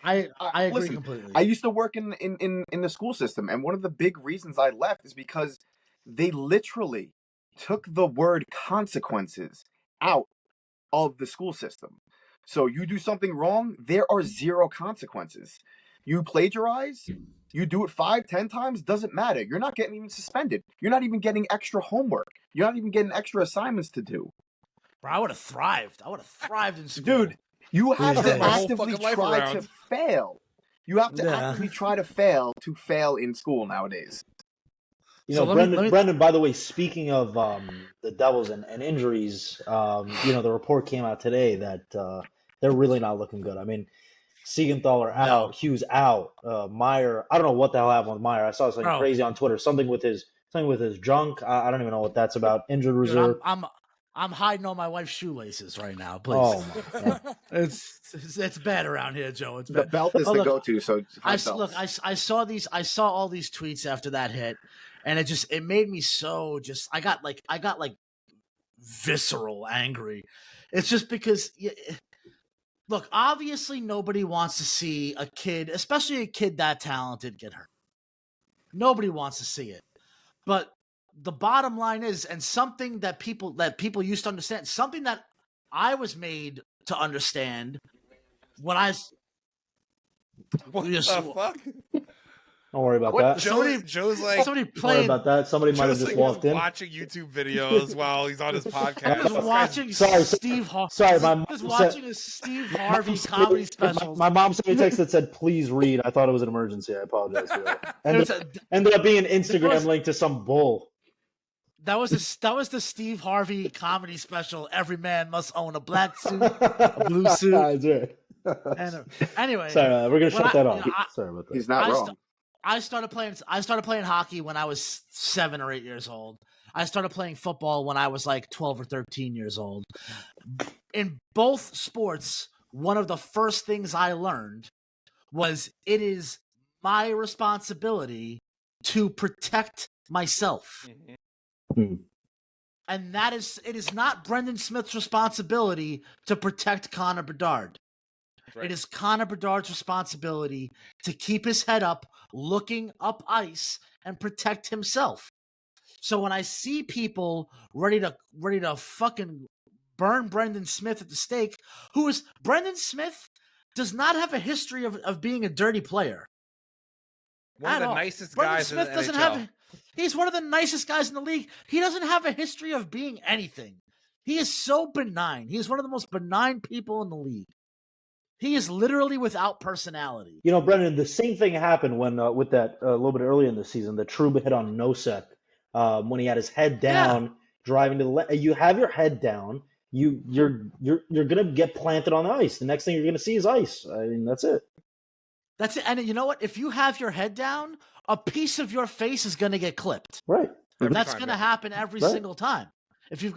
listen, completely. I used to work in the school system, and one of the big reasons I left is because they literally took the word consequences out of the school system. So you do something wrong, there are 0 consequences. You plagiarize, you do it 5, 10 times, doesn't matter. You're not getting even suspended. You're not even getting extra homework. You're not even getting extra assignments to do. Bro, I would have thrived. I would have thrived in school. Dude, you have Please to don't. My whole actively fucking life try around. to fail. You have to Yeah. actively try to fail in school nowadays. You So know, let me- Brendan, by the way, speaking of the Devils and injuries, the report came out today that they're really not looking good. I mean, Siegenthaler out, Hughes out, Meyer. I don't know what the hell happened with Meyer. I saw something Bro. crazy on Twitter, something with his junk. I don't even know what that's about. Injured Dude, reserve. I'm hiding all my wife's shoelaces right now. Please. Oh my God. It's bad around here, Joe. It's The bad. belt is But the look, go-to, so hide belts. Look, I saw all these tweets after that hit, and it made me so just I got like visceral angry. It's just because look, obviously nobody wants to see a kid, especially a kid that talented, get hurt. Nobody wants to see it. But the bottom line is, and something that people used to understand, something that I was made to understand when I What Yes, the well- fuck? Don't worry about What that. Joe's like, somebody Don't worry played. about that. Somebody might have Joe's just like walked in. watching YouTube videos while he's on his podcast. I was This guy's- watching Sorry, Steve Harvey. sorry, my mom was said- watching a Steve My Harvey mom sent me- comedy special. My mom sent me a text that said, "Please read." I thought it was an emergency. I apologize for that. It was Ended up being an was- Instagram link to some bull. that was the Steve Harvey comedy special. Every man must own a black suit, a blue suit. That's right. And anyway, Sorry, we're gonna when shut I- that off. you know, Sorry about that. He's not I wrong. st- I started playing hockey when I was 7 or 8 years old. I started playing football when I was like 12 or 13 years old. In both sports, one of the first things I learned was it is my responsibility to protect myself. Hmm. And it is not Brendan Smith's responsibility to protect Connor Bedard. Right. It is Connor Bedard's responsibility to keep his head up, looking up ice, and protect himself. So when I see people ready to fucking burn Brendan Smith at the stake, Brendan Smith does not have a history of being a dirty player. One of at the all. nicest Brendan guys Smith in the doesn't NHL. he's one of the nicest guys in the league. He doesn't have a history of being anything. He is so benign. He is one of the most benign people in the league. He is literally without personality. You know, Brendan, the same thing happened when with that a little bit earlier in the season, the Trouba hit on Nosek when he had his head down, driving to the. You have your head down. You're gonna get planted on the ice. The next thing you're gonna see is ice. I mean, that's it. That's it. And you know what? If you have your head down, a piece of your face is going to get clipped. Right. Every That's time, going to yeah. happen every Right. single time. If you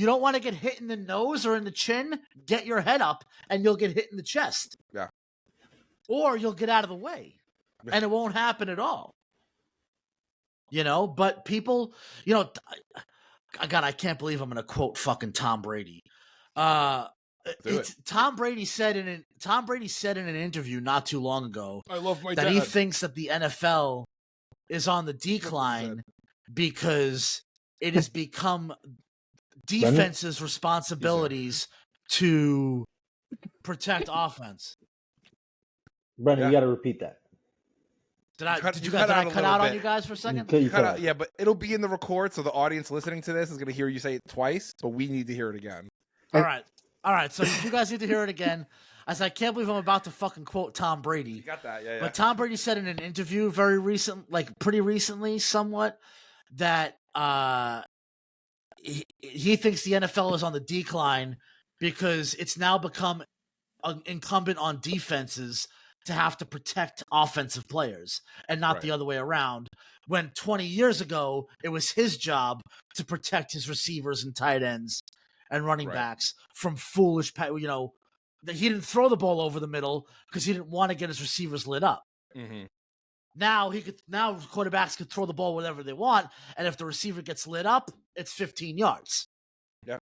don't want to get hit in the nose or in the chin, get your head up and you'll get hit in the chest. Yeah. Or you'll get out of the way and it won't happen at all. But people, God, I can't believe I'm going to quote fucking Tom Brady. Tom Brady said in an interview not too long ago I love my that dad. he thinks that the NFL is on the decline because it has become defense's responsibilities to protect offense. Brendan, Yeah. you got to repeat that. Did I cut cut out a out little on bit. you guys for a second? You You cut cut out. out, yeah, but it'll be in the record, so the audience listening to this is going to hear you say it twice, but we need to hear it again. All right. So you guys need to hear it again. I can't believe I'm about to fucking quote Tom Brady. You got that, yeah. But Tom Brady said in an interview pretty recently, somewhat, that he thinks the NFL is on the decline because it's now become incumbent on defenses to have to protect offensive players and not the other way around. When 20 years ago, it was his job to protect his receivers and tight ends and running backs from foolish, that he didn't throw the ball over the middle because he didn't want to get his receivers lit up. Mm-hmm. Now quarterbacks could throw the ball wherever they want, and if the receiver gets lit up, it's 15 yards. Yep.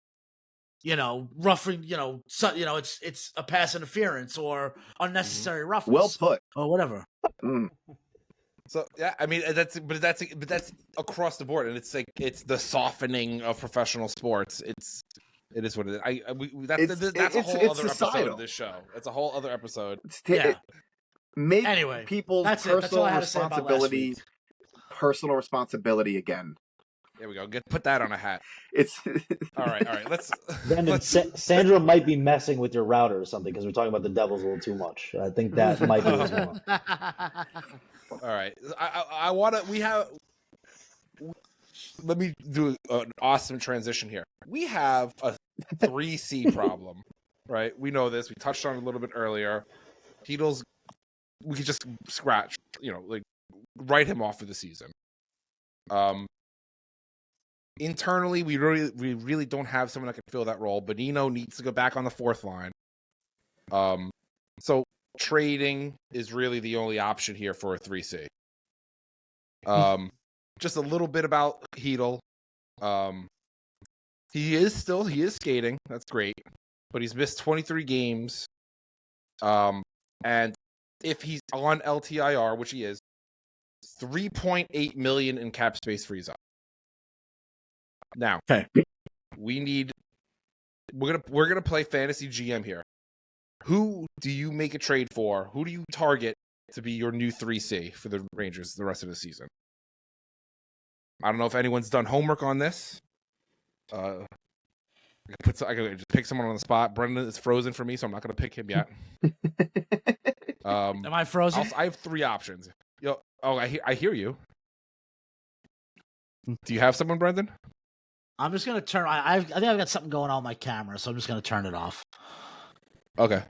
Roughing, it's a pass interference or unnecessary roughness. Well put. Or whatever. Mm. So yeah, I mean that's across the board, and it's like it's the softening of professional sports. It is what it is. That's a whole other episode of this show. It's a whole other episode. Make Anyway, people's that's it. That's all I had to say about last week. personal responsibility again. There we go. Put that on a hat. It's all right. Let's. Brandon, Sandra might be messing with your router or something because we're talking about the Devils a little too much. I think that might be what's going on. All right. I want to. Let me do an awesome transition here. We have a 3C problem, right? We know this. We touched on it a little bit earlier. Heedle's. We could just scratch, like write him off for the season. Internally, we really don't have someone that can fill that role. Bonino needs to go back on the fourth line. So trading is really the only option here for a 3C. Just a little bit about Heedle. He is skating. That's great, but he's missed 23 games. And if he's on LTIR, which he is, $3.8 million in cap space frees up. Now, okay, we're gonna play fantasy GM here. Who do you make a trade for? Who do you target to be your new 3C for the Rangers the rest of the season? I don't know if anyone's done homework on this. I could just pick someone on the spot. Brendan is frozen for me, so I'm not gonna pick him yet. Am I frozen? I have three options. I hear you. Do you have someone, Brendan? I'm just gonna turn. I think I've got something going on with my camera, so I'm just gonna turn it off. Okay.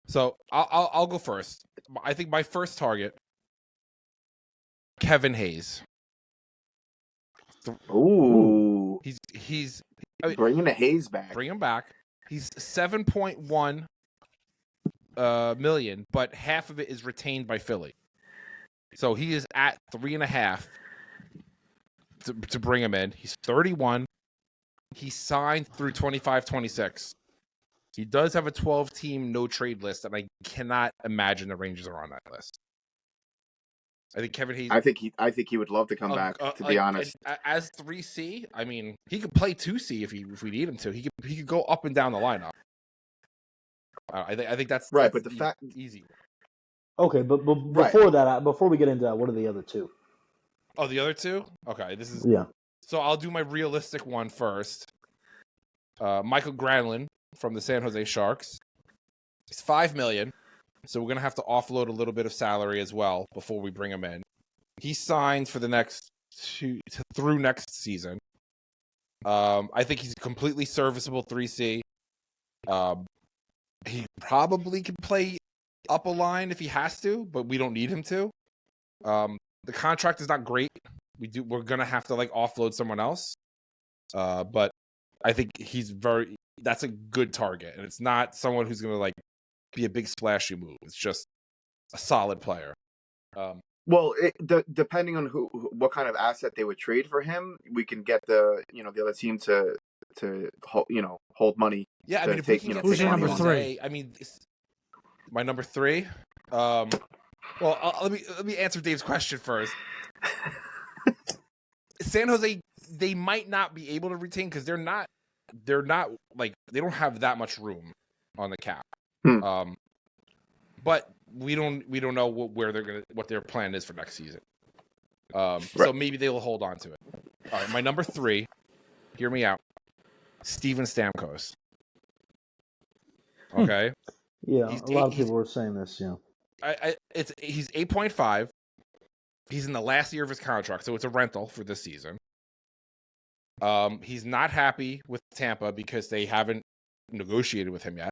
So I'll go first. I think my first target, Kevin Hayes. Ooh. He's bringing the Hayes back. Bring him back. He's 7.1 million, but half of it is retained by Philly. So he is at 3.5 to bring him in. He's 31. He signed through 25-26. He does have a 12-team no-trade list, and I cannot imagine the Rangers are on that list. I think Kevin Hayes. I think he would love to come back. To be honest, as 3C, I mean, he could play 2C if we need him to. He could go up and down the lineup. I think that's right. That's but the fact easy. Okay, but before that, before we get into that, what are the other two? Oh, the other two? Okay, this is yeah. So I'll do my realistic one first. Michael Granlund from the San Jose Sharks. He's $5 million, so we're gonna have to offload a little bit of salary as well before we bring him in. He signed for the next through next season. I think he's a completely serviceable 3C. He probably can play up a line if he has to, but we don't need him to. The contract is not great. We're gonna have to offload someone else. But I think that's a good target, and it's not someone who's gonna be a big splashy move. It's just a solid player. Well, depending on what kind of asset they would trade for him, we can get the other team to hold money. Yeah, I mean, if we can get who's your number 3? I mean, my number 3. Well, let me answer Dave's question first. San Jose, they might not be able to retain because they're not they don't have that much room on the cap. But we don't know what their plan is for next season. So maybe they will hold on to it. All right, my number 3. Hear me out. Steven Stamkos. Okay. Yeah, a lot of people were saying this. Yeah. He's 8.5. He's in the last year of his contract, so it's a rental for this season. He's not happy with Tampa because they haven't negotiated with him yet.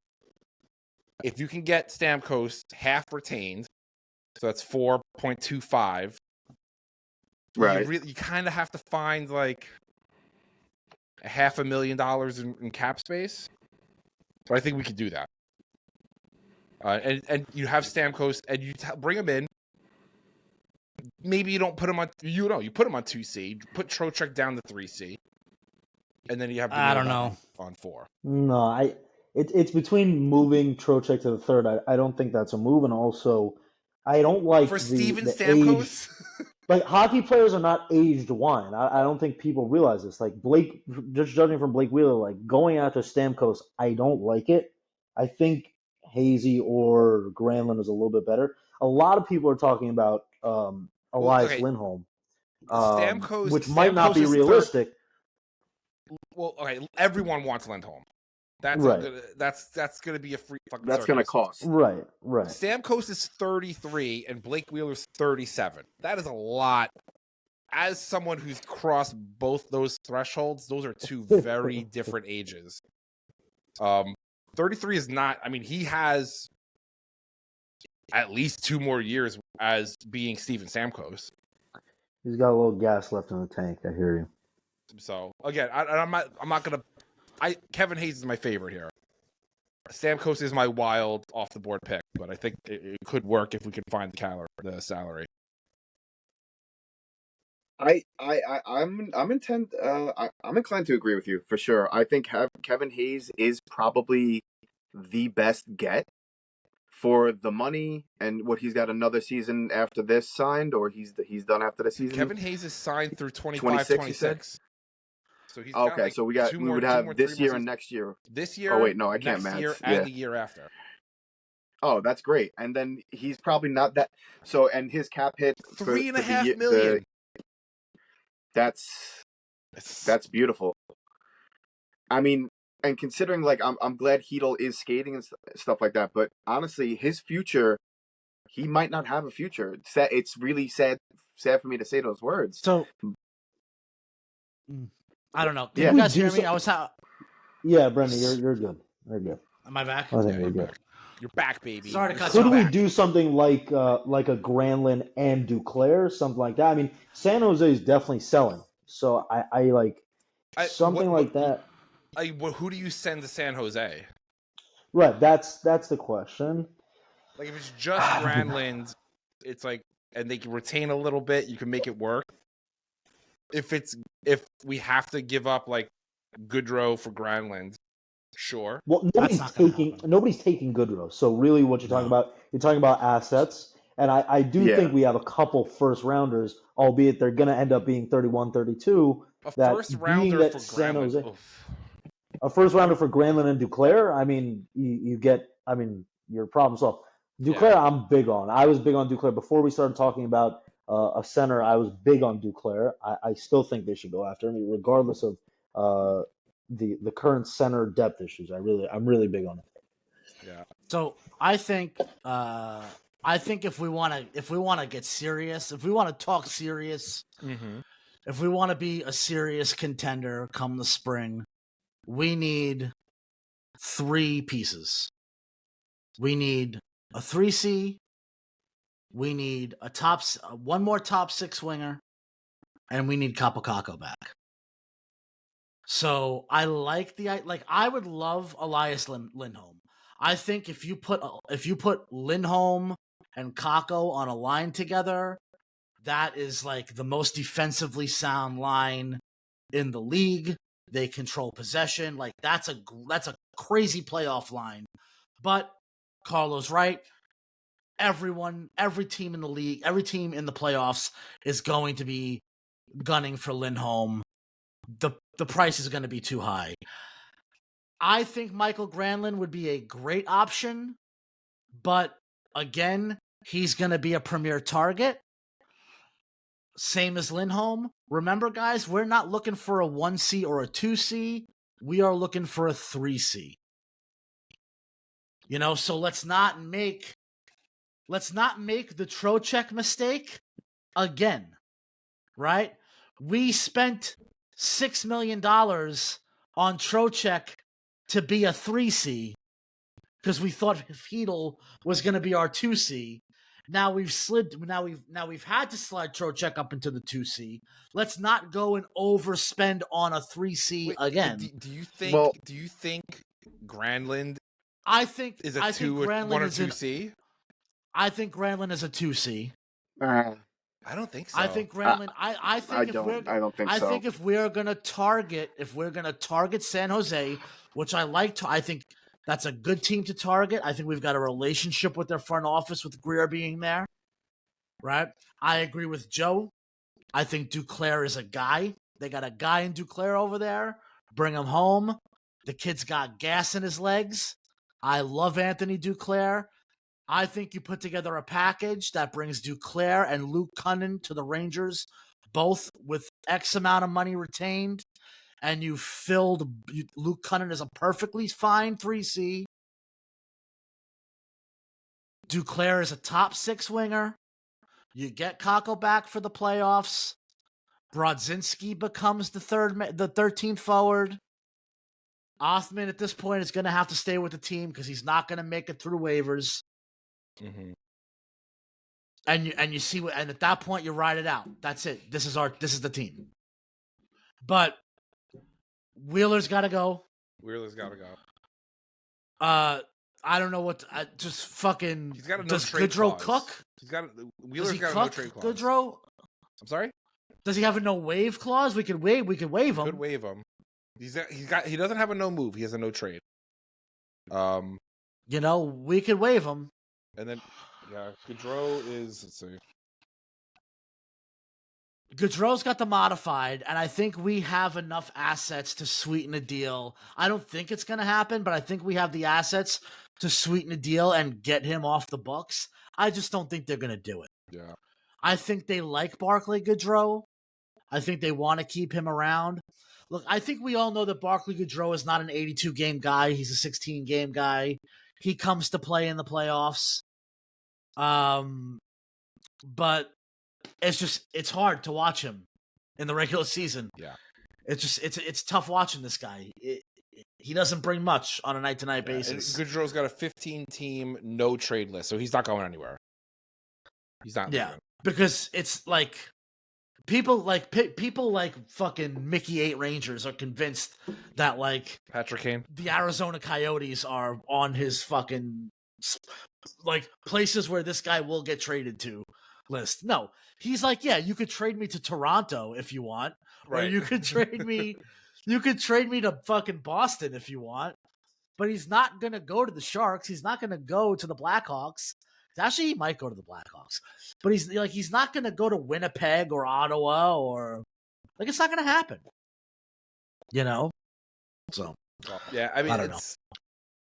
If you can get Stamkos half retained, so that's 4.25. Right. You kind of have to find $500,000 in cap space. But I think we could do that. And you have Stamkos, and you bring him in. Maybe you don't put him on. You put him on 2C. Put Trocheck down to 3C, and then you have. I don't know on 4. No, It's between moving Trocheck to the third. I don't think that's a move, and also I don't like For Steven the age. Stamkos? Like hockey players are not aged wine. I don't think people realize this. Like Blake, just judging from Blake Wheeler, like going after Stamkos, I don't like it. I think Hazy or Granlund is a little bit better. A lot of people are talking about Well, Elias okay. Lindholm, which might not Stamkos be is realistic. Well, okay, everyone wants Lindholm. That's Right. that's gonna be a free fucking That's going to circus. cost. Right. Stamkos is 33 and Blake Wheeler's 37. That is a lot. As someone who's crossed both those thresholds, those are two very different ages. 33 is not. I mean, he has at least 2 more years as being Steven Stamkos. He's got a little gas left in the tank. I hear you. So again, I'm not gonna. Kevin Hayes is my favorite here. Stamkos is my wild off the board pick, but I think it could work if we can find the salary. I'm inclined to agree with you for sure. I think Kevin Hayes is probably the best get for the money and what he's got another season after this signed, or he's done after the season. Kevin Hayes is signed through 26. So he's Okay, like so we would have this year and next year. This year, oh wait, no, I can't next match. year, Yeah. and the year after. Oh, that's great. And then he's probably not that. So, and his cap hit $3.5 million. That's beautiful. I mean, and considering like I'm glad Hedl is skating and stuff like that, but honestly, his future, he might not have a future. It's really sad for me to say those words. So I don't know. Can Yeah. you guys hear me? Yeah, Brendan, you're good. You're good. Am I back? I think you're good. You're back, baby. Sorry to cut Could you we back. do something like a Granlund and Duclair, something like that? I mean, San Jose is definitely selling, so I like something like that. Who do you send to San Jose? Right, that's the question. Like if it's just Granlund, it's like, and they can retain a little bit, you can make it work. If we have to give up like Goodrow for Granlund, sure. Well, nobody's taking Goodrow. So really, what you're talking about assets, and I do think we have a couple first rounders, albeit they're going to end up being 31, 32. A first rounder for Granlund. A first rounder for Granlund and Duclair. I mean, you get. I mean, your problem solved. Duclair, yeah. I'm big on. I was big on Duclair before we started talking about a center. I was big on Duclair. I still think they should go after him, regardless of the current center depth issues. I'm really big on it. Yeah. So I think if we want to get serious, if we want to talk serious, if we want to be a serious contender come the spring, we need 3 pieces. We need a 3C. We need one more top 6 winger, and we need Kaapo Kakko back. So I I would love Elias Lindholm. I think if you put Lindholm and Kakko on a line together, that is like the most defensively sound line in the league. They control possession. Like that's a crazy playoff line. But Carlo's right. Every team in the league, every team in the playoffs is going to be gunning for Lindholm. The price is going to be too high. I think Michael Granlund would be a great option, but again, he's going to be a premier target. Same as Lindholm. Remember, guys, we're not looking for a 1C or a 2C. We are looking for a 3C. So let's not make the Trocheck mistake again, right? We spent $6 million on Trocheck to be a 3C because we thought Hedl was going to be our 2C. Now we've had to slide Trocheck up into the 2C. Let's not go and overspend on a 3C again. Do you think Granlund? I think is a 1 or 2C. I think Granlund is a 2C. I don't think so. I think Granlund. I don't think so. I think if we're gonna target San Jose, which I think That's a good team to target. I think we've got a relationship with their front office with Greer being there. Right? I agree with Joe. I think Duclair is a guy. They got a guy in Duclair over there. Bring him home. The kid's got gas in his legs. I love Anthony Duclair. I think you put together a package that brings Duclair and Luke Cunnin to the Rangers, both with X amount of money retained, and you filled Luke Cunnin as a perfectly fine 3C. Duclair is a top 6 winger. You get Kakko back for the playoffs. Brodzinski becomes the 13th forward. Othman at this point is going to have to stay with the team because he's not going to make it through waivers. Mm-hmm. And you see and at that point you ride it out. That's it. This is the team. But Wheeler's got to go. Wheeler's got to go. I don't know what just fucking. He's got a no does trade Goodrow clause. cook? Wheeler's got a no trade clause. Goodrow? I'm sorry? Does he have a no waive clause? We could waive him. Could waive him. He doesn't have a no move. He has a no trade. We could waive him. And then Goodrow is, let's see. Goodrow's got the modified, and I think we have enough assets to sweeten a deal. I don't think it's going to happen, but I think we have the assets to sweeten a deal and get him off the books. I just don't think they're going to do it. Yeah. I think they like Barclay Goodrow. I think they want to keep him around. Look, I think we all know that Barclay Goodrow is not an 82-game guy. He's a 16-game guy. He comes to play in the playoffs. But it's hard to watch him in the regular season. Yeah. It's tough watching this guy. He doesn't bring much on a night-to-night basis. And Goodrow's got a 15-team no trade list, so he's not going anywhere. He's not. Yeah, leaving. because it's like people like fucking Mickey 8 Rangers are convinced that like Patrick Kane, the Arizona Coyotes are on his fucking like places where this guy will get traded to list. No, he's like, yeah, you could trade me to Toronto if you want, right? Or you could trade me, to fucking Boston if you want. But he's not gonna go to the Sharks. He's not gonna go to the Blackhawks. Actually, he might go to the Blackhawks, but he's not gonna go to Winnipeg or Ottawa or like it's not gonna happen. So yeah, I mean, I don't know.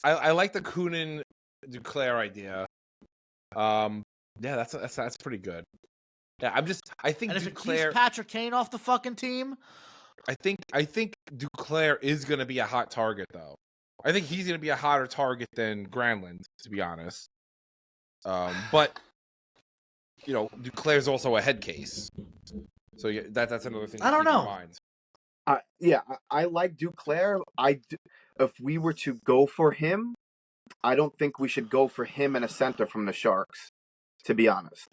I like the Kunin Duclair idea. Yeah, that's pretty good. Yeah, I think and if Duclair, it keeps Patrick Kane off the fucking team, I think Duclair is going to be a hot target though. I think he's going to be a hotter target than Granlund, to be honest. But Duclair's also a head case, so yeah, that's another thing. I don't know. I like Duclair. If we were to go for him, I don't think we should go for him and a center from the Sharks, to be honest.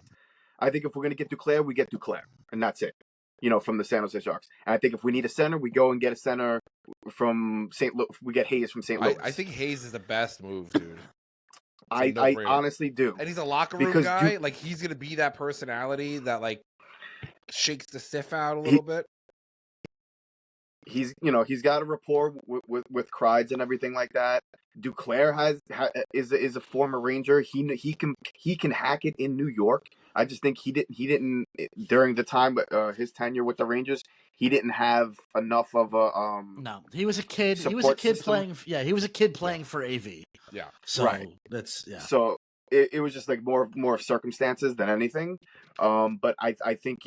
I think if we're going to get Duclair, we get Duclair, and that's it, from the San Jose Sharks. And I think if we need a center, we go and get a center from St. Louis. We get Hayes from St. Louis. I think Hayes is the best move, dude. I honestly do. And he's a locker room guy. Like, he's going to be that personality that, like, shakes the stiff out a little bit. He's got a rapport with Kreids and everything like that. Duclair is a former Ranger. He can hack it in New York. I just think he didn't during the time his tenure with the Rangers. He didn't have enough of a No, he was a kid. He was a support kid system. playing. Yeah, he was a kid playing for AV. Yeah, So Right. that's yeah. So it was just like more circumstances than anything. But I think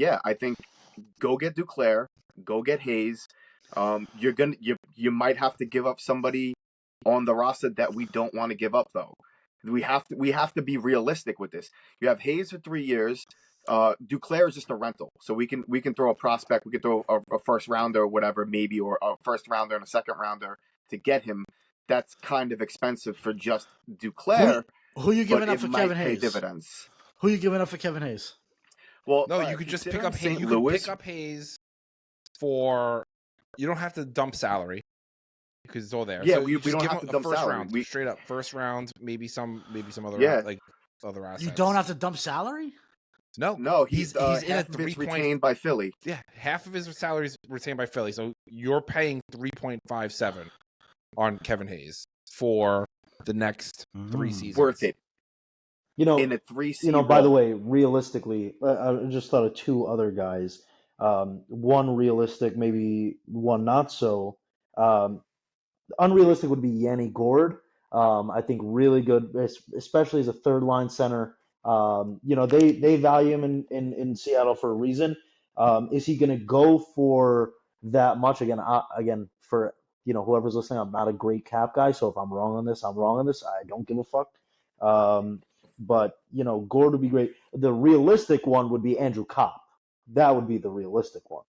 go get Duclair, go get Hayes. You might have to give up somebody on the roster that we don't want to give up though. We have to be realistic with this. You have Hayes for 3 years. Duclair is just a rental, so we can throw a prospect, we can throw a first rounder or whatever, maybe, or a first rounder and a second rounder to get him. That's kind of expensive for just Duclair. Who you giving but up for it might Kevin pay Hayes? dividends. Who you giving up for Kevin Hayes? Well, no, you could just pick up Hayes. St. You Louis. could pick up Hayes for. You don't have to dump salary because it's all there. Yeah, so we don't have to dump first salary. Round, straight up first round, maybe some other other assets. You don't have to dump salary? No, he's in at half of it's retained by Philly. Yeah, half of his salary is retained by Philly, so you're paying $3.57 on Kevin Hayes for the next 3 seasons. Worth it. You know, In a 3C by the role. way, realistically, I just thought of 2 other guys. One realistic, maybe one not so. Unrealistic would be Yanni Gord. I think really good, especially as a third line center. They value him in Seattle for a reason. Is he going to go for that much again? For whoever's listening, I'm not a great cap guy, so if I'm wrong on this, I'm wrong on this. I don't give a fuck. But Gord would be great. The realistic one would be Andrew Kopp. That would be the realistic one.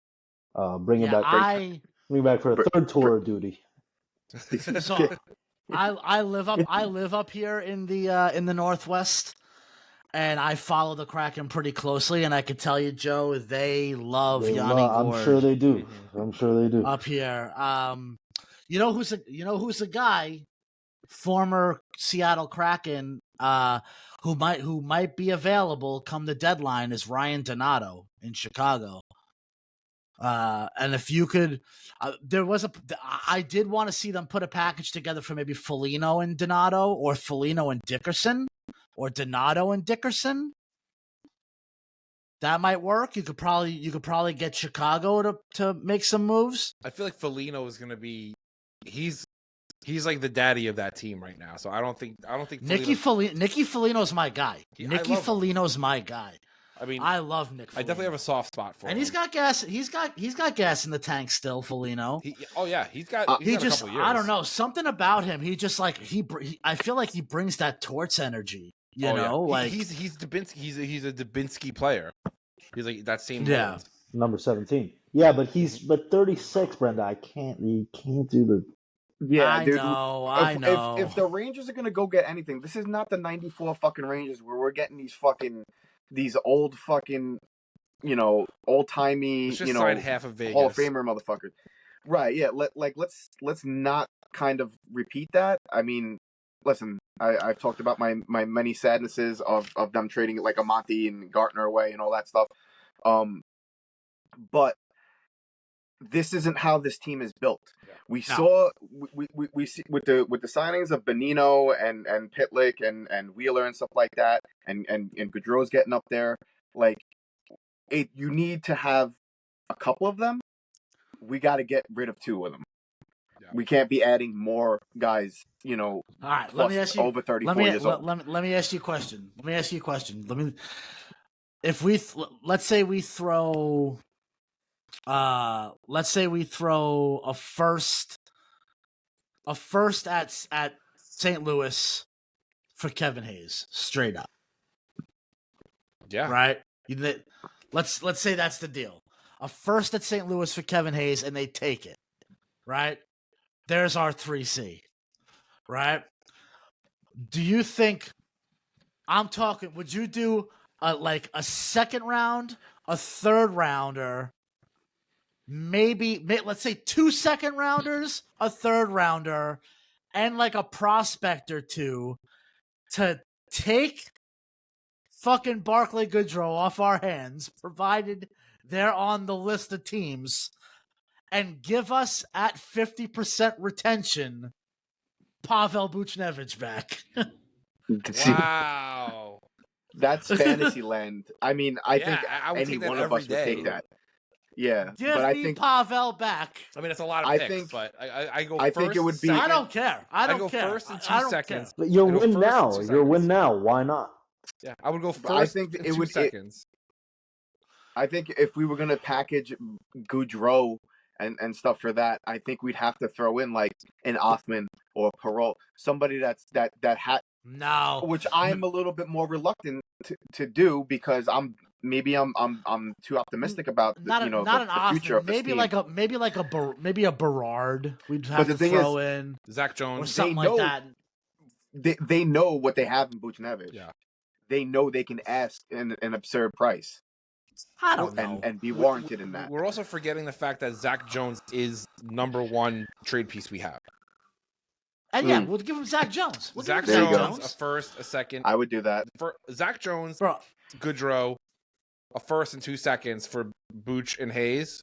Bring him back for a third tour of duty. So I live up here in the Northwest, and I follow the Kraken pretty closely, and I can tell you, Joe, they love Yanni Gord. I'm sure they do. I'm sure they do. Up here. You know who's a guy, former Seattle Kraken, who might be available come the deadline is Ryan Donato in Chicago. And if you could, I did want to see them put a package together for maybe Foligno and Donato, or Foligno and Dickerson, or Donato and Dickerson. That might work. You could probably get Chicago to make some moves. I feel like Foligno is going to be. He's like the daddy of that team right now. So I don't think Nicky Foligno's my guy. Nicky Foligno's my guy. I mean, I love Nick Foligno. I definitely have a soft spot for him. And he's got gas. He's got gas in the tank still, Foligno. He's got a couple years. I don't know, something about him. He just like I feel like he brings that torch energy. You know, like he's Dubinsky. He's a Dubinsky player. He's like that same. Yeah. Number 17. Yeah, but 36, Brenda. You can't do the. Yeah, I dude. know. If the Rangers are gonna go get anything, this is not the '94 fucking Rangers where we're getting these old fucking, old timey, sign half of Vegas. Hall of Famer motherfuckers. Right? Yeah. Let's not kind of repeat that. I mean, listen, I've talked about my many sadnesses of them trading like Amonte and Gartner away and all that stuff. But this isn't how this team is built. We saw we see with the signings of Bonino and Pitlick and Wheeler and stuff like that, and Gaudreau's getting up there. Like, you need to have a couple of them. We got to get rid of 2 of them. Yeah. We can't be adding more guys. All right, let me ask you. Over 34 years old. Let me ask you a question. Let's say we throw a first at St. Louis for Kevin Hayes, straight up. Yeah. Right? Let's say that's the deal. A first at St. Louis for Kevin Hayes, and they take it. Right? There's our 3C. Right? Do you think would you do a second round, a third rounder, maybe let's say 2 second rounders, a third rounder, and like a prospect or 2 to take fucking Barclay Goodrow off our hands, provided they're on the list of teams, and give us at 50% retention Pavel Buchnevich back? Wow. That's fantasy land. I mean, I think any one of us would take that. Yeah, but I think Pavel back. I mean, it's a lot of picks, but I go. I first, think it would be. I don't care. I go first in 2 seconds. But you'll win now. You'll win now. Why not? Yeah, I would go first. I think in 2 seconds. I think if we were gonna package Gaudreau and stuff for that, I think we'd have to throw in like an Othman or Perreault, somebody that had. No, which I'm a little bit more reluctant to do because I'm too optimistic about the future of this maybe team. maybe a Berard. We'd have to throw in Zach Jones or something like that. They know what they have in Buchnevich. Yeah, they know they can ask an absurd price. I don't know. And be warranted in that. We're also forgetting the fact that Zach Jones is number 1 trade piece we have. And yeah, we'll give him Zach Jones. Zach Jones, a first, a second. I would do that. For Zach Jones, Bro. Gaudreau, a first and 2 seconds for Booch and Hayes.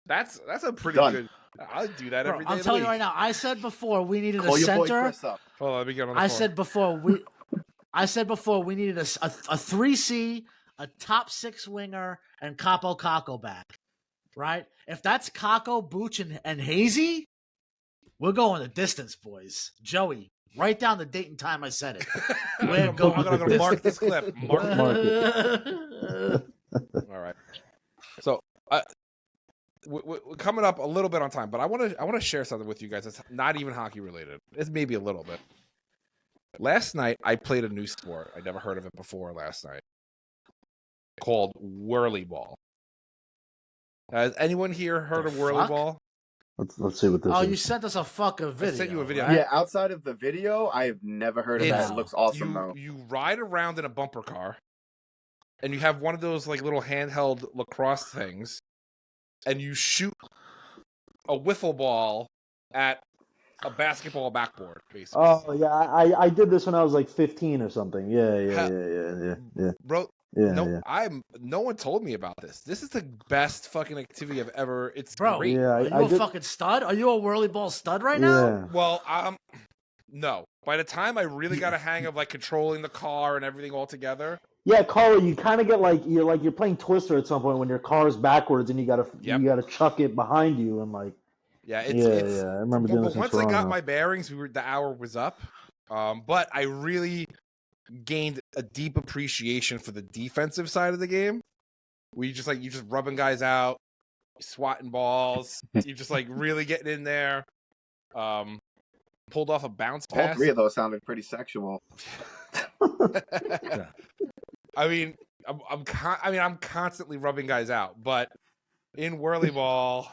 That's a pretty Done. good. I'll do that Bro, every day. I'm of the telling you week. right now. I said before we needed Call a your boy center. Chris up. Hold on, let me get on the I phone. said before we needed a 3C, a top 6 winger, and Kaapo Kakko back. Right? If that's Kakko, Booch, and Hazy, we're going the distance, boys. Joey, write down the date and time I said it. We're I'm going gonna the mark distance. this clip. Mark it. Mark it. All right. So, we're coming up a little bit on time, but I want to share something with you guys that's not even hockey related. It's maybe a little bit. Last night, I played a new sport. I never heard of it before last night. Called whirly ball. Has anyone here heard of whirly fuck? ball? Let's see what this Oh, is. you sent us a fucking video. sent you a video. Right? Yeah, outside of the video, I have never heard of that. It's- It looks awesome, you, though. You ride around in a bumper car, and you have one of those like little handheld lacrosse things, and you shoot a wiffle ball at a basketball backboard, basically. Oh yeah, I did this when I was like 15 or something. Yeah. Bro, Yeah, no, yeah. no one told me about this. This is the best fucking activity I've ever. It's Bro, great. Yeah, are you I a did- fucking stud? Are you a whirly ball stud right now? Yeah. Well, no. By the time I really got a hang of like controlling the car and everything all together, Yeah, Carlo, you kind of get like you're playing Twister at some point when your car's backwards and you gotta chuck it behind you and like. yeah, Yeah, I remember doing But this in once I got Toronto. my bearings, the hour was up. But I really gained a deep appreciation for the defensive side of the game. Where you just rubbing guys out, swatting balls, you just like really getting in there. Pulled off a bounce All pass. three of those sounded pretty sexual. I mean, I'm constantly rubbing guys out, but in whirly ball,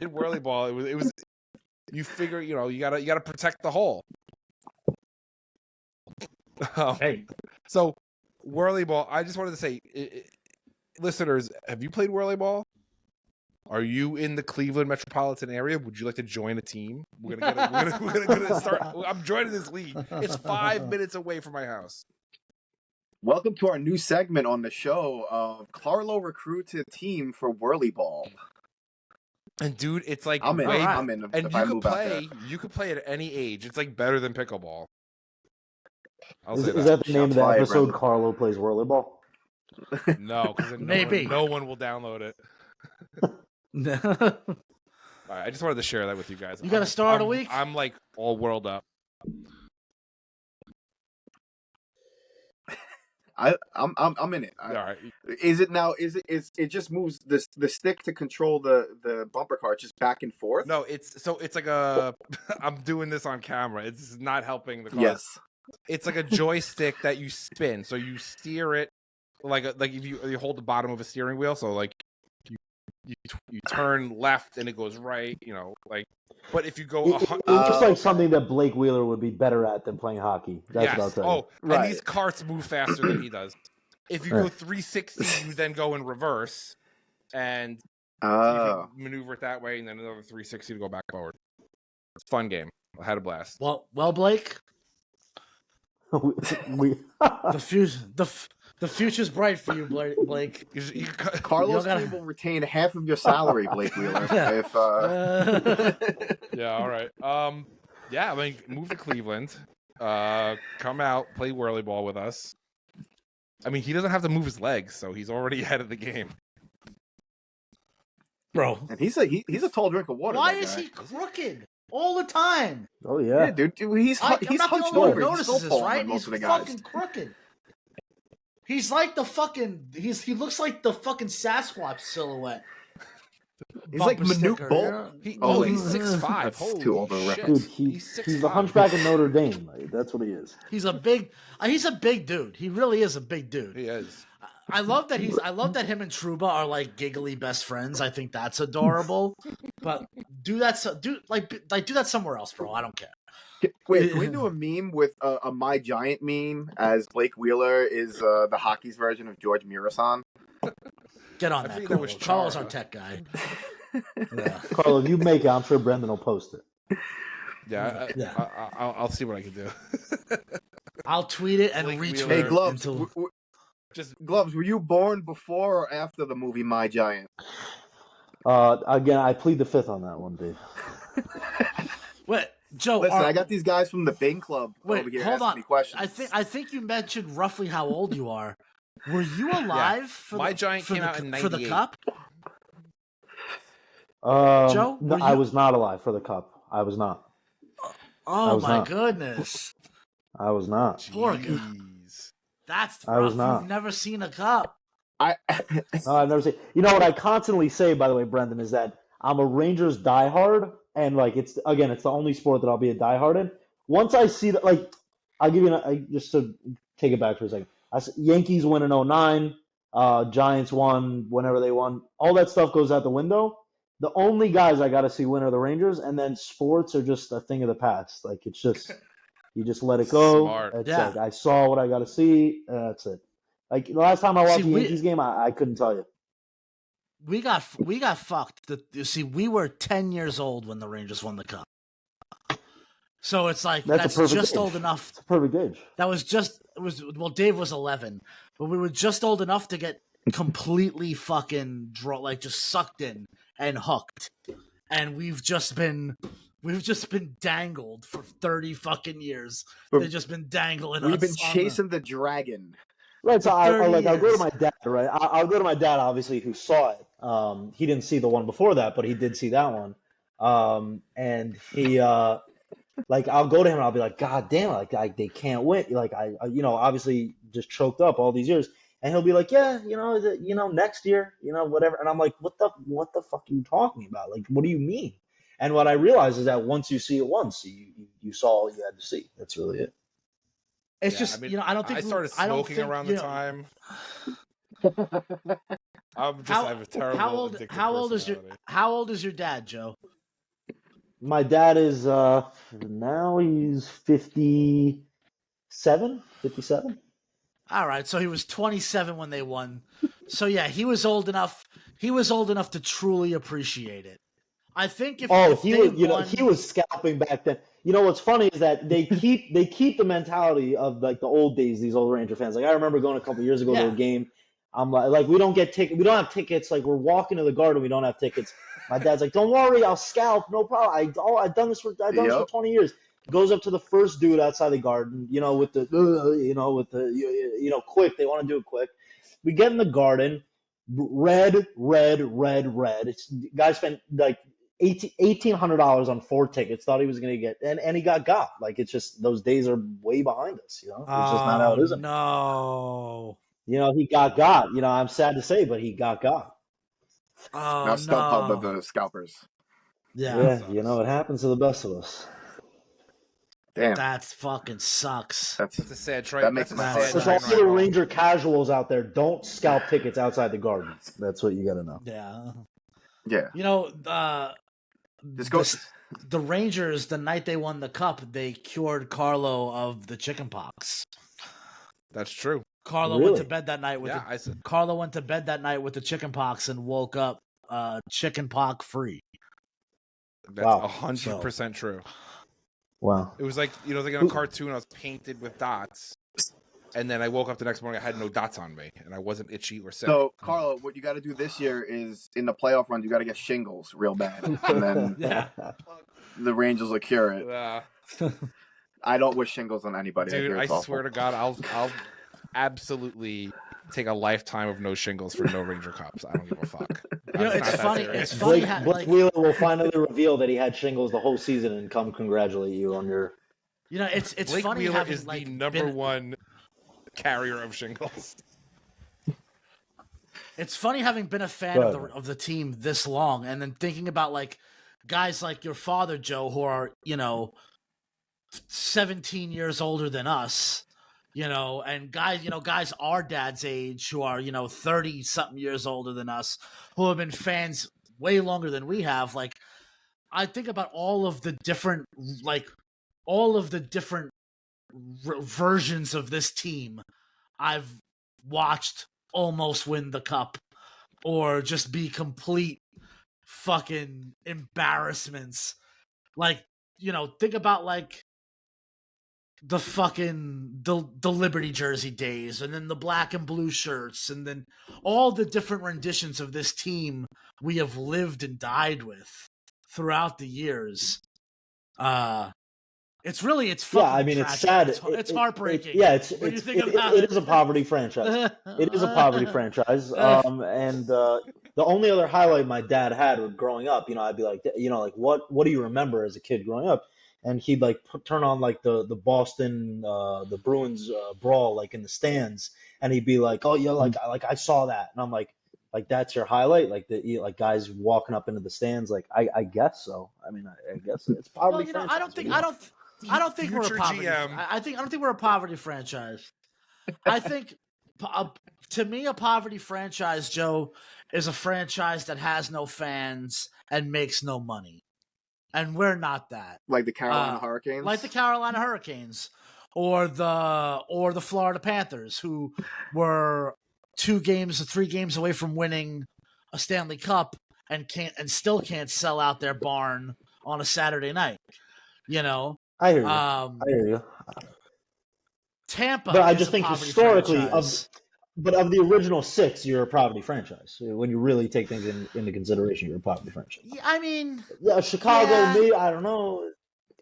it was. You figure, you gotta protect the hole. Hey, So whirly ball. I just wanted to say, listeners, have you played whirly ball? Are you in the Cleveland metropolitan area? Would you like to join a team? We're gonna start. I'm joining this league. It's 5 minutes away from my house. Welcome to our new segment on the show. Carlo recruits a team for whirly ball. And dude, it's like I'm in. way- Alright. I'm in. and if I you move could out there. play. You could play at any age. It's like better than pickleball. I'll Is say that the name Shots of the fired, episode? brother. Carlo plays whirlyball. No, because Maybe. no one will download it. you All right, I just wanted to share that with you guys. got a star of the week? I'm like all whirled up. I'm in it. All right. Is it now? Is it just moves the stick to control the bumper car just back and forth? No, it's like a. I'm doing this on camera. It's not helping the car. Yes. It's like a joystick that you spin. So you steer it like if you hold the bottom of a steering wheel. So like you turn left and it goes right. But if you go, It's just like something that Blake Wheeler would be better at than playing hockey. That's what I'll yes. tell you. Oh, Right. and these carts move faster than he does. If you go 360, you then go in reverse, and you can maneuver it that way, and then another 360 to go back forward. It's a fun game. I had a blast. well, Blake, we the future's bright for you, Blake. Carlos You gotta- team will retain half of your salary, Blake Wheeler. Yeah. If Yeah, all right. Yeah, I mean, move to Cleveland. Come out, play whirly ball with us. I mean, he doesn't have to move his legs, so he's already ahead of the game. Bro, and he's a tall drink of water. why that is guy. he crooked all the time? oh Yeah, yeah. dude, he's I'm he's not the hunched only one over. who He's notices still this, taller right? than most He's of the guys. fucking crooked. He's like the fucking. He looks like the fucking Sasquatch silhouette. He's like Bumper Manute sticker, Bolt. yeah. He's 6'5". That's Holy too old of a shit. reference. Dude, He's he's the 6'5". hunchback of Notre Dame. Like, that's what he is. He's a big dude. He really is a big dude. He is. I love that him and Truba are like giggly best friends. I think that's adorable. But do that somewhere else, bro. I don't care. Wait, can we do a meme with a My Giant meme as Blake Wheeler is the hockey's version of George Mirasan? Get on I that. think that was Carlos, Chara. our tech guy. Yeah. Carlo, if you make it, I'm sure Brendan will post it. Yeah, Yeah. I'll see what I can do. I'll tweet it and Blake retweet Wheeler. Hey, it Gloves. until Just Gloves, were you born before or after the movie My Giant? Again, I plead the fifth on that one, Dave. Wait, Joe. Listen, I got these guys from the Bing Club over Wait, here hold asking on. me questions. I think you mentioned roughly how old you are. Were you alive for My the, Giant for came the, out in for the 98. cup? Joe, No, were I you? was not alive for the cup. I was not. I Oh was my not. goodness, I was not. poor guy. Jeez. That's I was rough. not. You've never seen a cup. I No, I've never seen. You know what I constantly say, by the way, Brendan, is that I'm a Rangers diehard, and like it's the only sport that I'll be a diehard in. Once I see that, like, I'll give you just to take it back for a second. Yankees win in '09, Giants won whenever they won. All that stuff goes out the window. The only guys I got to see win are the Rangers, and then sports are just a thing of the past. Like it's just you just let it go. Smart. It's Yeah. like I saw what I got to see. That's it. Like the last time I watched See, a Yankees game, I couldn't tell you. We got fucked. You see, we were 10 years old when the Rangers won the cup. So it's like That's a perfect just age. old enough. It's a perfect age. That was just Dave was 11, but we were just old enough to get completely fucking just sucked in and hooked. And we've just been dangled for 30 fucking years. They've just been dangling us. we've been on chasing the dragon. Right, so For I'll 30 go to years. my dad, right? I'll go to my dad, obviously, who saw it. He didn't see the one before that, but he did see that one. And he, I'll go to him and I'll be like, God damn it, like they can't win. Like obviously just choked up all these years. And he'll be like, yeah, next year, whatever. And I'm like, what the fuck are you talking about? Like, what do you mean? And what I realize is that once you see it once, you saw all you had to see. That's really it. It's Yeah, just I mean, I don't think I started I don't smoking think, around you the know, time. I have a terrible addictive personality. how old is your dad, Joe? My dad is now he's 57, 57. All right, so he was 27 when they won. So yeah, he was old enough. He was old enough to truly appreciate it. I think if He they was, won, he was scalping back then. You know what's funny is that they keep the mentality of like the old days. These old Ranger fans. Like I remember going a couple years ago to Yeah. a game. I'm like we don't have tickets. Like we're walking to the garden, we don't have tickets. My dad's like, don't worry, I'll scalp, no problem. I've done this for 20 years. Goes up to the first dude outside the garden, with the quick. They want to do it quick. We get in the garden, red. Guy spent like $1,800 on 4 tickets. Thought he was gonna get, and he got. Like it's just those days are way behind us. It's just not how it is. No. He got. I'm sad to say, but he got. Oh Now StubHub of no. the scalpers. Yeah. Yeah, it happens to the best of us. Damn, That fucking sucks. That's a sad train. That makes That's my a heart sad So hurt. all train the ride home. Ranger casuals out there, don't scalp tickets outside the garden. That's what you got to know. Yeah. Yeah, just go. The Rangers, the night they won the cup, they cured Carlo of the chicken pox. That's true. Carlo Really? went to bed that night with Carlo went to bed that night with the chicken pox and woke up chicken pox free. That's Wow. 100% true. Wow. It was like in a cartoon, I was painted with dots, and then I woke up the next morning, I had no dots on me, and I wasn't itchy or sick. So, Carlo, what you got to do this year is in the playoff runs, you got to get shingles real bad, and then Yeah. the Rangers will cure it. I don't wish shingles on anybody. Dude, I it's awful. swear to God, I'll absolutely take a lifetime of no shingles for no Ranger Cups. I don't give a fuck. It's funny. It's funny how Blake Wheeler will finally reveal that he had shingles the whole season and come congratulate you on your. it's Blake funny Wheeler having is the like number one carrier of shingles. It's funny having been a fan of the team this long, and then thinking about like guys like your father, Joe, who are 17 years older than us, and guys our dad's age who are 30 something years older than us, who have been fans way longer than we have. Like, I think about all of the different versions of this team I've watched almost win the cup or just be complete fucking embarrassments. Like, think about like the fucking the Liberty jersey days, and then the black and blue shirts, and then all the different renditions of this team we have lived and died with throughout the years. It's fucking Yeah, I mean, it's tragic. sad. It's heartbreaking. When you think about it is a poverty franchise. It is a poverty franchise. And the only other highlight my dad had growing up, I'd be like, like what do you remember as a kid growing up? And he'd like turn on like the Boston the Bruins brawl like in the stands, and he'd be like, oh yeah, like I saw that, and I'm like that's your highlight, like like guys walking up into the stands, like I guess so. I mean, I guess it's poverty franchise. I don't think we're a poverty. GM. I don't think we're a poverty franchise. I think, to me, a poverty franchise, Joe, is a franchise that has no fans and makes no money, and we're not that. Like the Carolina Hurricanes. Like the Carolina Hurricanes, or the Florida Panthers, who were 3 games away from winning a Stanley Cup and still can't sell out their barn on a Saturday night. I hear you. I hear you. Tampa, but I just think historically franchise. of the original 6, you're a poverty franchise. When you really take things into consideration, you're a poverty franchise. Yeah, I mean, Chicago, maybe, I don't know.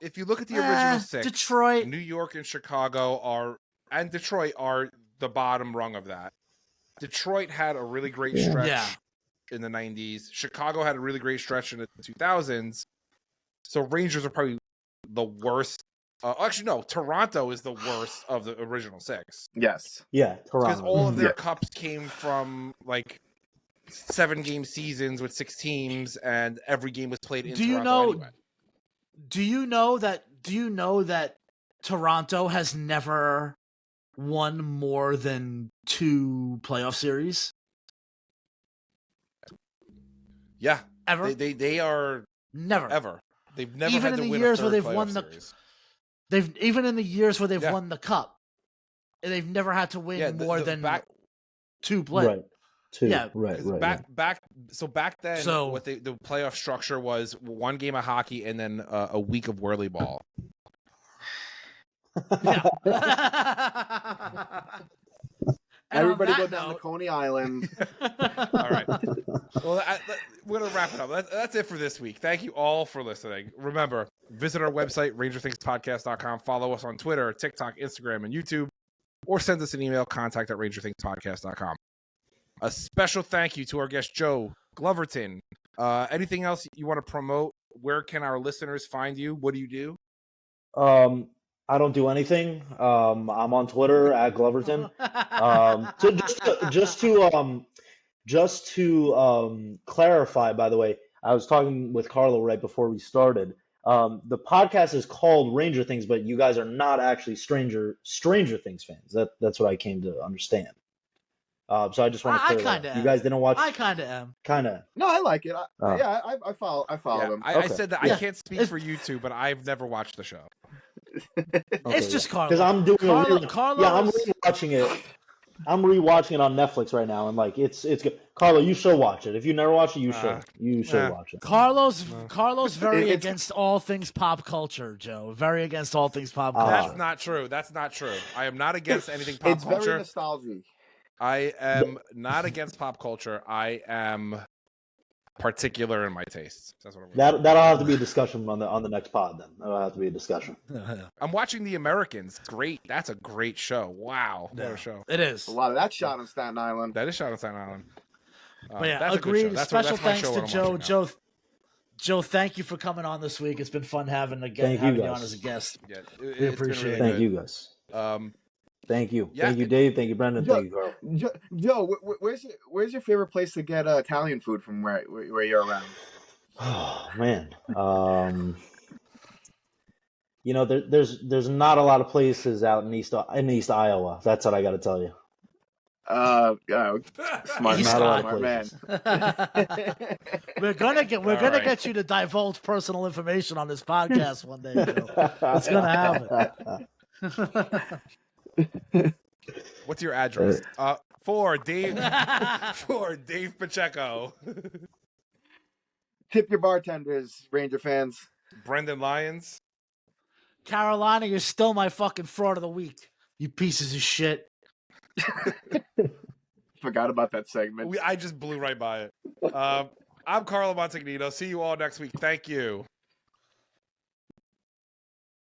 If you look at the original 6, Detroit, New York, and Chicago and Detroit are the bottom rung of that. Detroit had a really great stretch in the 90s. Chicago had a really great stretch in the 2000s. So Rangers are probably the worst. Actually, no. Toronto is the worst of the original 6. Yes. Yeah, Toronto. Because all of their cups came from like 7-game seasons with 6 teams, and every game was played in Toronto anyway. Do you know that Toronto has never won more than 2 playoff series? Yeah. Ever? They are never ever. They've never even had in to the win years a where third they've won series. even in the years where they've won the cup, they've never had to win more than 2 playoffs. Right. 2. Yeah. Right. Back then, the playoff structure was 1 game of hockey and then a week of whirly ball. Yeah. Everybody go down to Coney Island. All right. Well, we're going to wrap it up. That's it for this week. Thank you all for listening. Remember, visit our website, rangerthingspodcast.com. Follow us on Twitter, TikTok, Instagram, and YouTube. Or send us an email, contact@rangerthingspodcast.com. A special thank you to our guest, Joe Gloverton. Anything else you want to promote? Where can our listeners find you? What do you do? I don't do anything. I'm on Twitter at Gloverton. Just to clarify, by the way, I was talking with Carlo right before we started. The podcast is called Ranger Things, but you guys are not actually Stranger Things fans. That's what I came to understand. So I just want to clear that up. You guys didn't watch? I kind of am. Kind of. No, I like it. I follow them. I said that I can't speak for you two, but I've never watched the show. It's just Carlo. Because I'm doing Carlo. I'm rewatching it. I'm rewatching it on Netflix right now, and like it's good. Carlo, you should watch it. If you never watched it, you should watch it. Carlo's very against all things pop culture, Joe. Very against all things pop culture. That's not true. That's not true. I am not against anything pop culture. It's very nostalgic. I am not against pop culture. I am particular in my tastes. That's what that'll have to be a discussion on the next pod. Then that'll have to be a discussion. I'm watching The Americans. Great, that's a great show. Wow, what a show! It is. A lot of that shot on Staten Island. That is shot on Staten Island. But yeah, that's agreed. Special thanks to Joe. Joe, thank you for coming on this week. It's been fun having you on as a guest. Yeah, we appreciate it. Thank you guys. Thank you. Yeah. Thank you, Dave. Thank you, Brendan. Thank you, Carl. Joe, where's your favorite place to get Italian food from where you're around? Oh man, there's not a lot of places out in East Iowa. That's what I got to tell you. Smart man. We're gonna get you to divulge personal information on this podcast one day, Joe. It's gonna happen. What's your address? For Dave Pacheco. Tip your bartenders, Ranger fans. Brendan Lyons. Carolina, you're still my fucking fraud of the week. You pieces of shit. Forgot about that segment. I just blew right by it. I'm Carlo Montagnino. See you all next week. Thank you.